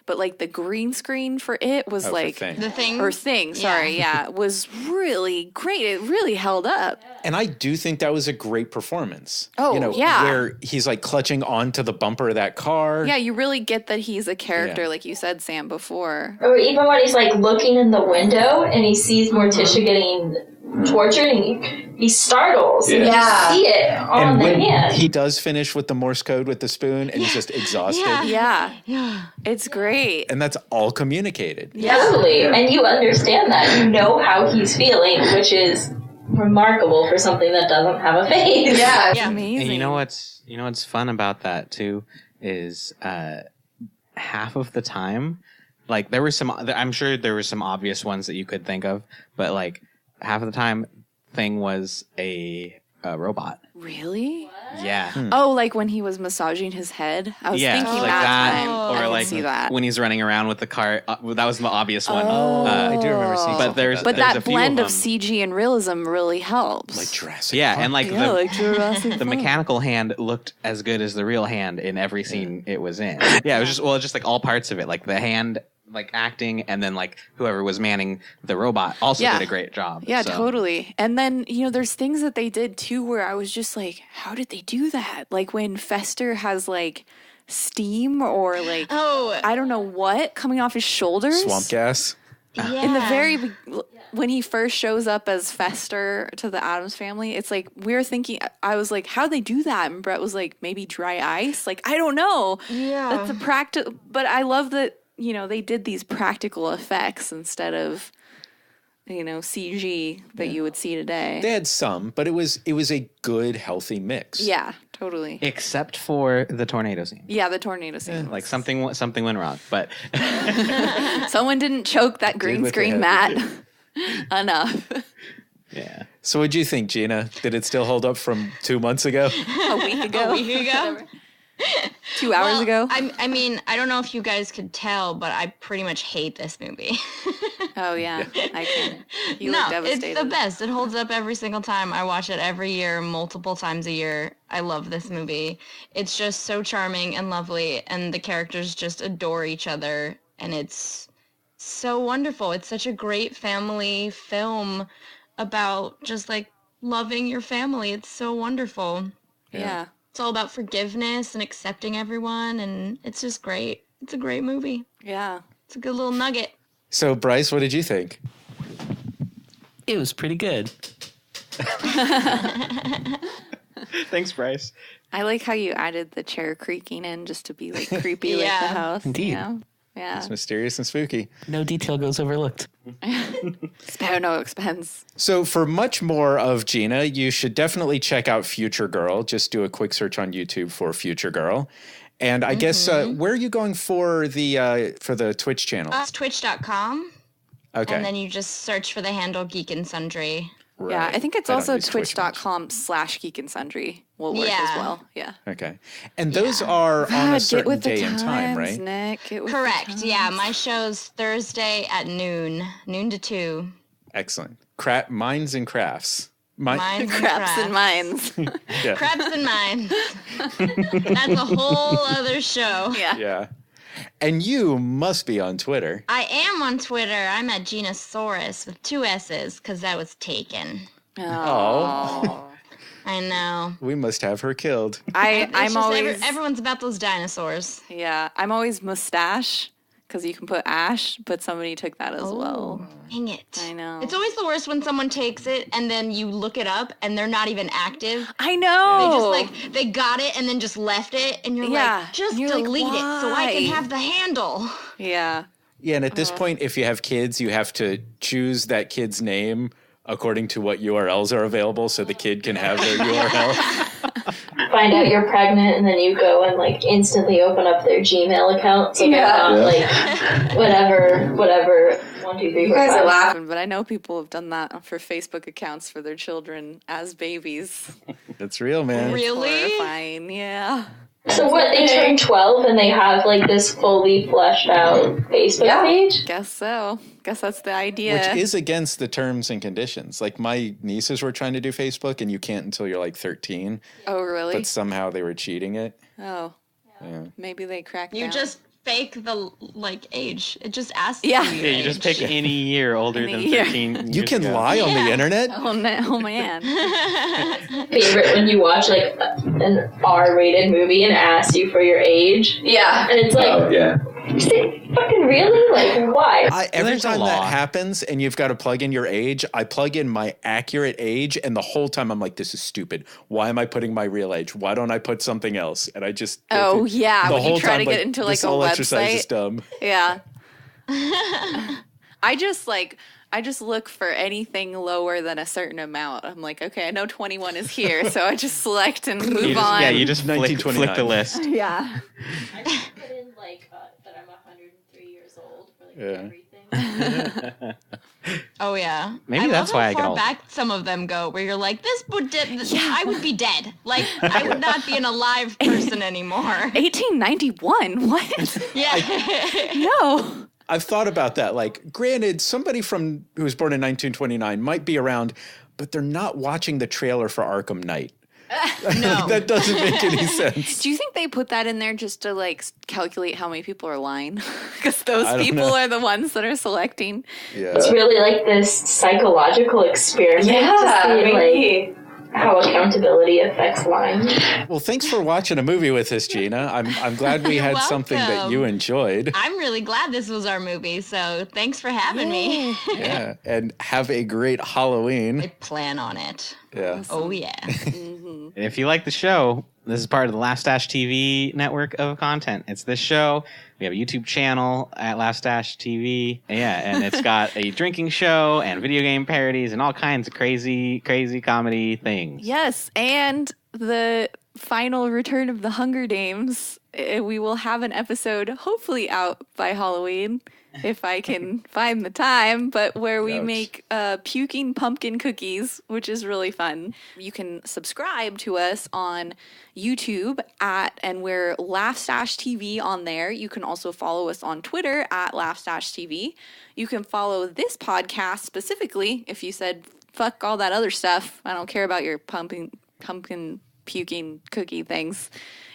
Speaker 5: like the green screen for it was
Speaker 2: Oh,
Speaker 5: like
Speaker 2: for Thing.
Speaker 4: The thing.
Speaker 5: or thing, sorry, yeah, was really great. It really held up.
Speaker 2: And I do think that was a great performance.
Speaker 5: Oh,
Speaker 2: you know,
Speaker 5: yeah.
Speaker 2: Where he's like clutching onto the bumper of that car.
Speaker 5: Yeah, you really get that he's a character,
Speaker 2: Yeah.
Speaker 5: like you said, Sam, before.
Speaker 8: Or even when he's like looking in the window and he sees Morticia getting tortured and he startles. And you see it on
Speaker 9: And
Speaker 8: the
Speaker 9: when
Speaker 8: hand.
Speaker 2: He does finish with the Morse code with the spoon and he's just exhausted.
Speaker 5: Yeah,
Speaker 4: Yeah.
Speaker 5: it's great.
Speaker 2: And that's all communicated.
Speaker 8: Totally. And you understand that. You know how he's feeling, which is remarkable for something that doesn't have a face.
Speaker 5: Yeah, it's
Speaker 4: Yeah.
Speaker 5: amazing.
Speaker 3: And you know what's fun about that too is half of the time, like there were some. I'm sure there were some obvious ones that you could think of, but like half of the time, Thing was a robot.
Speaker 5: Really?
Speaker 3: Yeah.
Speaker 5: Oh, like when he was massaging his head? I was
Speaker 3: Yeah,
Speaker 5: thinking
Speaker 3: like
Speaker 5: that
Speaker 3: that,
Speaker 5: time.
Speaker 3: or
Speaker 5: I can
Speaker 3: like
Speaker 5: see that.
Speaker 3: when he's running around with the car. That was the obvious one.
Speaker 2: I do remember seeing
Speaker 3: But
Speaker 2: something
Speaker 3: there's
Speaker 2: about
Speaker 5: But
Speaker 3: there's
Speaker 5: that
Speaker 3: a few
Speaker 5: blend of
Speaker 3: them.
Speaker 5: CG and realism really helps.
Speaker 2: like Jurassic
Speaker 3: Yeah,
Speaker 2: Park.
Speaker 3: and like
Speaker 5: yeah,
Speaker 3: the
Speaker 5: like Jurassic
Speaker 3: the
Speaker 5: Park.
Speaker 3: mechanical hand looked as good as the real hand in every scene it was in. Yeah, it was just like all parts of it, like the hand like acting, and then like whoever was manning the robot also
Speaker 5: Yeah.
Speaker 3: did a great job.
Speaker 5: Yeah,
Speaker 3: So-
Speaker 5: totally. And then, there's things that they did too where I was just like, how did they do that? Like when Fester has like steam or like,
Speaker 4: Oh,
Speaker 5: I don't know what coming off his shoulders.
Speaker 2: Swamp gas.
Speaker 4: yeah.
Speaker 5: In the when he first shows up as Fester to the Addams Family, it's like I was like, how'd they do that? And Bret was like, maybe dry ice. Like, I don't know.
Speaker 4: Yeah.
Speaker 5: That's a practical, but I love that, they did these practical effects instead of, CG that you would see today.
Speaker 2: They had some, but it was a good, healthy mix.
Speaker 5: Yeah, totally.
Speaker 3: except for the tornado scene.
Speaker 5: Yeah, the tornado scene.
Speaker 3: Like something went wrong, but
Speaker 5: Someone didn't choke that green
Speaker 2: what they
Speaker 5: screen
Speaker 2: had
Speaker 5: mat enough.
Speaker 3: yeah.
Speaker 2: So what'd you think, Gina? Did it still hold up from 2 months ago?
Speaker 5: A week ago.
Speaker 4: A week ago?
Speaker 5: 2 hours
Speaker 4: Well,
Speaker 5: ago.
Speaker 4: I mean, I don't know if you guys could tell, but I pretty much hate this movie.
Speaker 5: Oh, yeah. I can. You
Speaker 4: No,
Speaker 5: look devastated.
Speaker 4: it's the best. It holds up every single time. I watch it every year, multiple times a year. I love this movie. It's just so charming and lovely, and the characters just adore each other, and it's so wonderful. It's such a great family film about just like loving your family. It's so wonderful.
Speaker 5: Yeah.
Speaker 4: It's all about forgiveness and accepting everyone, and it's just great. It's a great movie.
Speaker 5: Yeah.
Speaker 4: It's a good little nugget.
Speaker 2: So, Bryce, what did you think?
Speaker 7: It was pretty good.
Speaker 3: Thanks, Bryce.
Speaker 5: I like how you added the chair creaking in just to be like creepy like the
Speaker 4: Yeah.
Speaker 5: house.
Speaker 7: Indeed.
Speaker 5: Yeah.
Speaker 2: It's mysterious and spooky.
Speaker 7: No detail goes overlooked.
Speaker 5: Spare no expense.
Speaker 2: So for much more of Gina, you should definitely check out Future Girl. Just do a quick search on YouTube for Future Girl. And I guess, where are you going for the Twitch channel?
Speaker 4: It's twitch.com,
Speaker 2: Okay.
Speaker 4: and then you just search for the handle Geek and Sundry.
Speaker 2: Right.
Speaker 5: Yeah, I think it's
Speaker 2: don't
Speaker 5: also
Speaker 2: use Twitch much.
Speaker 5: twitch.com/geek and sundry will work as
Speaker 4: Yeah.
Speaker 5: well. Yeah.
Speaker 2: Okay. And those are on
Speaker 5: God,
Speaker 2: a certain day and time, right?
Speaker 5: Nick. Get with the
Speaker 4: Correct.
Speaker 5: times.
Speaker 4: Yeah, my show's Thursday at noon to 2.
Speaker 2: Excellent. Minds and crafts.
Speaker 4: Mines and
Speaker 5: Craps and mines.
Speaker 2: Yeah.
Speaker 4: Craps and mines. That's a whole other show.
Speaker 5: Yeah.
Speaker 2: Yeah. And you must be on Twitter.
Speaker 4: I am on Twitter. I'm at Ginasaurus with 2 S's because that was taken.
Speaker 2: Oh.
Speaker 4: I know.
Speaker 2: We must have her killed.
Speaker 4: It's
Speaker 5: I'm
Speaker 4: just
Speaker 5: always
Speaker 4: everyone's about those dinosaurs.
Speaker 5: yeah. I'm always mustache because you can put Ash, but somebody took that as well.
Speaker 4: Dang it.
Speaker 5: I know.
Speaker 4: It's always the worst when someone takes it and then you look it up and they're not even active.
Speaker 5: I know.
Speaker 4: They just they got it and then just left it and you're
Speaker 5: Yeah.
Speaker 4: like, just
Speaker 5: And you're like,
Speaker 4: delete it so I can
Speaker 5: why?
Speaker 4: have the handle.
Speaker 5: Yeah.
Speaker 2: Yeah, and at this point, if you have kids, you have to choose that kid's name according to what URLs are available so the kid can have their URL.
Speaker 8: Find out you're pregnant, and then you go and like instantly open up their Gmail account. So they're not like whatever. 1, 2, 3,
Speaker 5: You
Speaker 8: 4,
Speaker 5: guys
Speaker 8: 5.
Speaker 5: are laughing, but I know people have done that for Facebook accounts for their children as babies.
Speaker 2: That's real, man.
Speaker 4: Really?
Speaker 5: Horrifying. Yeah.
Speaker 8: So what? They turn 12 and they have like this fully fleshed out Facebook page.
Speaker 5: Guess so. Guess that's the idea.
Speaker 2: Which is against the terms and conditions. Like my nieces were trying to do Facebook, and you can't until you're like 13.
Speaker 5: Oh, really?
Speaker 2: But somehow they were cheating it.
Speaker 5: Oh.
Speaker 2: Yeah.
Speaker 5: Maybe they cracked
Speaker 4: You
Speaker 5: down.
Speaker 4: just fake the age. It just asks
Speaker 5: Yeah.
Speaker 4: you.
Speaker 3: Yeah, you just pick any year older
Speaker 5: Any
Speaker 3: than
Speaker 5: year.
Speaker 3: 13.
Speaker 2: You
Speaker 3: years
Speaker 2: can
Speaker 3: ago.
Speaker 2: lie on the internet.
Speaker 5: Oh, oh man.
Speaker 8: Favorite when you watch like an R-rated movie and asks you for your age.
Speaker 5: Yeah.
Speaker 8: And it's like,
Speaker 1: yeah.
Speaker 8: is it fucking really? Like, why?
Speaker 2: Every
Speaker 3: There's a
Speaker 2: time that
Speaker 3: law.
Speaker 2: happens and you've got to plug in your age, I plug in my accurate age, and the whole time I'm like, this is stupid. Why am I putting my real age? Why don't I put something else? And I just
Speaker 5: Oh, yeah.
Speaker 2: the
Speaker 5: When you
Speaker 2: whole
Speaker 5: try to
Speaker 2: time,
Speaker 5: get into like
Speaker 2: this
Speaker 5: a
Speaker 2: whole exercise is
Speaker 5: website.
Speaker 2: dumb.
Speaker 5: Yeah. I just look for anything lower than a certain amount. I'm like, okay, I know 21 is here, so I just select and move on.
Speaker 3: Yeah, you just flick
Speaker 2: 1929.
Speaker 3: the list.
Speaker 5: Yeah.
Speaker 8: I just put in like that I'm 103 years old for like
Speaker 2: Yeah.
Speaker 8: everything.
Speaker 4: Oh yeah.
Speaker 3: Maybe
Speaker 4: love
Speaker 3: that's
Speaker 4: how
Speaker 3: why I get
Speaker 4: far
Speaker 3: old.
Speaker 4: back some of them go, where you're like, I would be dead. Like I would not be an alive person anymore.
Speaker 5: 1891? What?
Speaker 4: Yeah.
Speaker 5: No.
Speaker 2: I've thought about that. Like, granted, somebody who was born in 1929 might be around, but they're not watching the trailer for Arkham Knight.
Speaker 4: No.
Speaker 2: That doesn't make any sense.
Speaker 5: Do you think they put that in there just to like calculate how many people are lying? Because those
Speaker 2: I don't
Speaker 5: people
Speaker 2: know.
Speaker 5: are the ones that are selecting.
Speaker 2: Yeah.
Speaker 8: It's really like this psychological experiment to see like how accountability affects lying.
Speaker 2: Well, thanks for watching a movie with us, Gina. I'm glad we
Speaker 4: You're
Speaker 2: had something that
Speaker 4: welcome.
Speaker 2: you enjoyed.
Speaker 4: I'm really glad this was our movie, so thanks for having me.
Speaker 2: Yeah, and have a great Halloween.
Speaker 4: I plan on it.
Speaker 2: Yeah.
Speaker 4: Oh, yeah.
Speaker 3: And if you like the show, this is part of the Laugh Stash TV network of content. It's this show. We have a YouTube channel at Laugh Stash TV. Yeah, and it's got a drinking show and video game parodies and all kinds of crazy, crazy comedy things.
Speaker 5: Yes, and the final return of the Hunger Games. We will have an episode hopefully out by Halloween, if I can find the time, but where we
Speaker 2: Ouch.
Speaker 5: make puking pumpkin cookies, which is really fun. You can subscribe to us on YouTube and we're Laugh Stash TV on there. You can also follow us on Twitter at Laugh Stash TV. You can follow this podcast specifically if you said, fuck all that other stuff. I don't care about your pumpkin puking cookie things.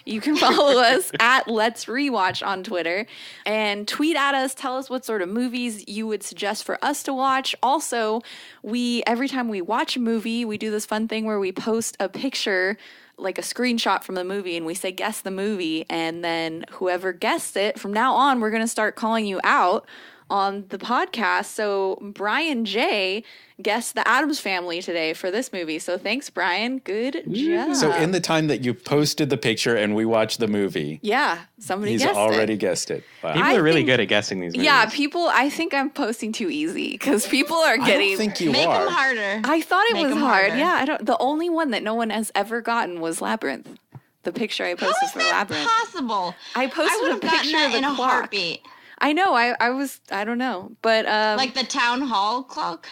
Speaker 5: You can follow us at Let's Rewatch on Twitter and tweet at us. Tell us what sort of movies you would suggest for us to watch. Also, every time we watch a movie, we do this fun thing where we post a picture, like a screenshot from the movie, and we say, guess the movie. And then whoever guessed it, from now on, we're going to start calling you out on the podcast. So Brian J guessed The Addams Family today for this movie. So thanks, Brian. Good job.
Speaker 2: So in the time that you posted the picture and we watched the movie,
Speaker 5: yeah, somebody
Speaker 2: he's
Speaker 5: guessed
Speaker 2: already
Speaker 5: it.
Speaker 2: guessed it. Wow.
Speaker 3: People
Speaker 5: I
Speaker 3: are really
Speaker 5: think-
Speaker 3: good at guessing these movies.
Speaker 5: Yeah, I think I'm posting too easy because people are
Speaker 2: I
Speaker 5: getting.
Speaker 2: don't think you
Speaker 4: Make
Speaker 2: are.
Speaker 4: them harder.
Speaker 5: I thought it
Speaker 4: Make
Speaker 5: was
Speaker 4: 'em
Speaker 5: hard.
Speaker 4: harder.
Speaker 5: Yeah, the only one that no one has ever gotten was Labyrinth. The picture I
Speaker 4: How
Speaker 5: posted
Speaker 4: is
Speaker 5: for
Speaker 4: that
Speaker 5: Labyrinth.
Speaker 4: possible?
Speaker 5: I
Speaker 4: I
Speaker 5: posted
Speaker 4: would
Speaker 5: a
Speaker 4: have gotten
Speaker 5: picture
Speaker 4: that
Speaker 5: of the
Speaker 4: in a
Speaker 5: clock.
Speaker 4: heartbeat.
Speaker 5: I know. I don't know, but
Speaker 4: Like the town hall clock.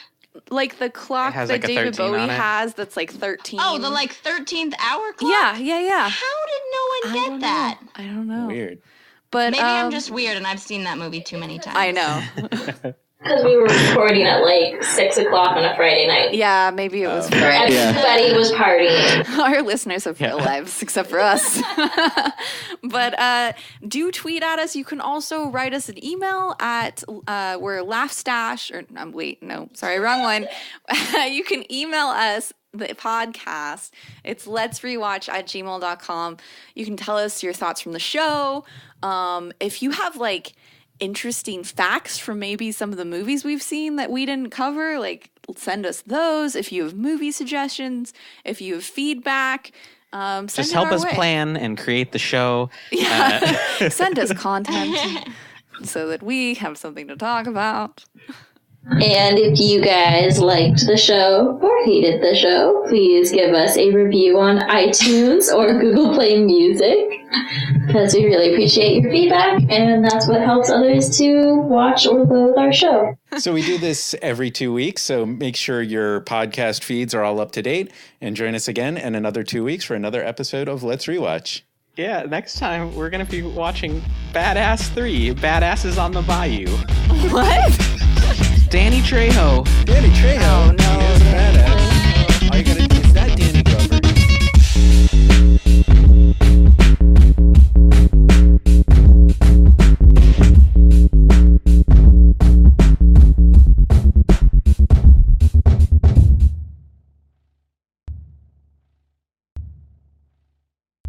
Speaker 5: like the clock
Speaker 3: It has,
Speaker 5: that
Speaker 3: like, a
Speaker 5: David
Speaker 3: 13
Speaker 5: Bowie
Speaker 3: on it.
Speaker 5: has that's like 13.
Speaker 4: Oh, the like 13th hour clock.
Speaker 5: Yeah.
Speaker 4: How did no
Speaker 5: I
Speaker 4: one
Speaker 5: don't
Speaker 4: get that?
Speaker 5: know. I don't know.
Speaker 2: Weird.
Speaker 5: But
Speaker 4: Maybe I'm just weird and I've seen that movie too many times.
Speaker 5: I know.
Speaker 8: Because we were recording at like 6 o'clock on a Friday night.
Speaker 5: Yeah, maybe it was for
Speaker 8: Everybody was partying.
Speaker 5: our listeners have real lives, except for us. But do tweet at us. You can also write us an email at we're laughstash or wrong one. You can email us the podcast. It's let's rewatch at gmail.com. You can tell us your thoughts from the show. If you have like interesting facts from maybe some of the movies we've seen that we didn't cover, like send us those. If you have movie suggestions, if you have feedback, send
Speaker 3: Just
Speaker 5: it
Speaker 3: help
Speaker 5: our
Speaker 3: us
Speaker 5: way.
Speaker 3: plan and create the show.
Speaker 5: Yeah. Send us content so that we have something to talk about.
Speaker 8: And if you guys liked the show or hated the show, please give us a review on iTunes or Google Play Music, because we really appreciate your feedback, and that's what helps others to watch or loathe our show.
Speaker 2: So we do this every 2 weeks, so make sure your podcast feeds are all up to date, and join us again in another 2 weeks for another episode of Let's Rewatch.
Speaker 3: Yeah, next time we're going to be watching Badass 3, Badasses on the Bayou.
Speaker 5: What?
Speaker 3: Danny Trejo.
Speaker 2: Danny Trejo.
Speaker 5: Oh, no.
Speaker 2: He is a badass. All you gotta do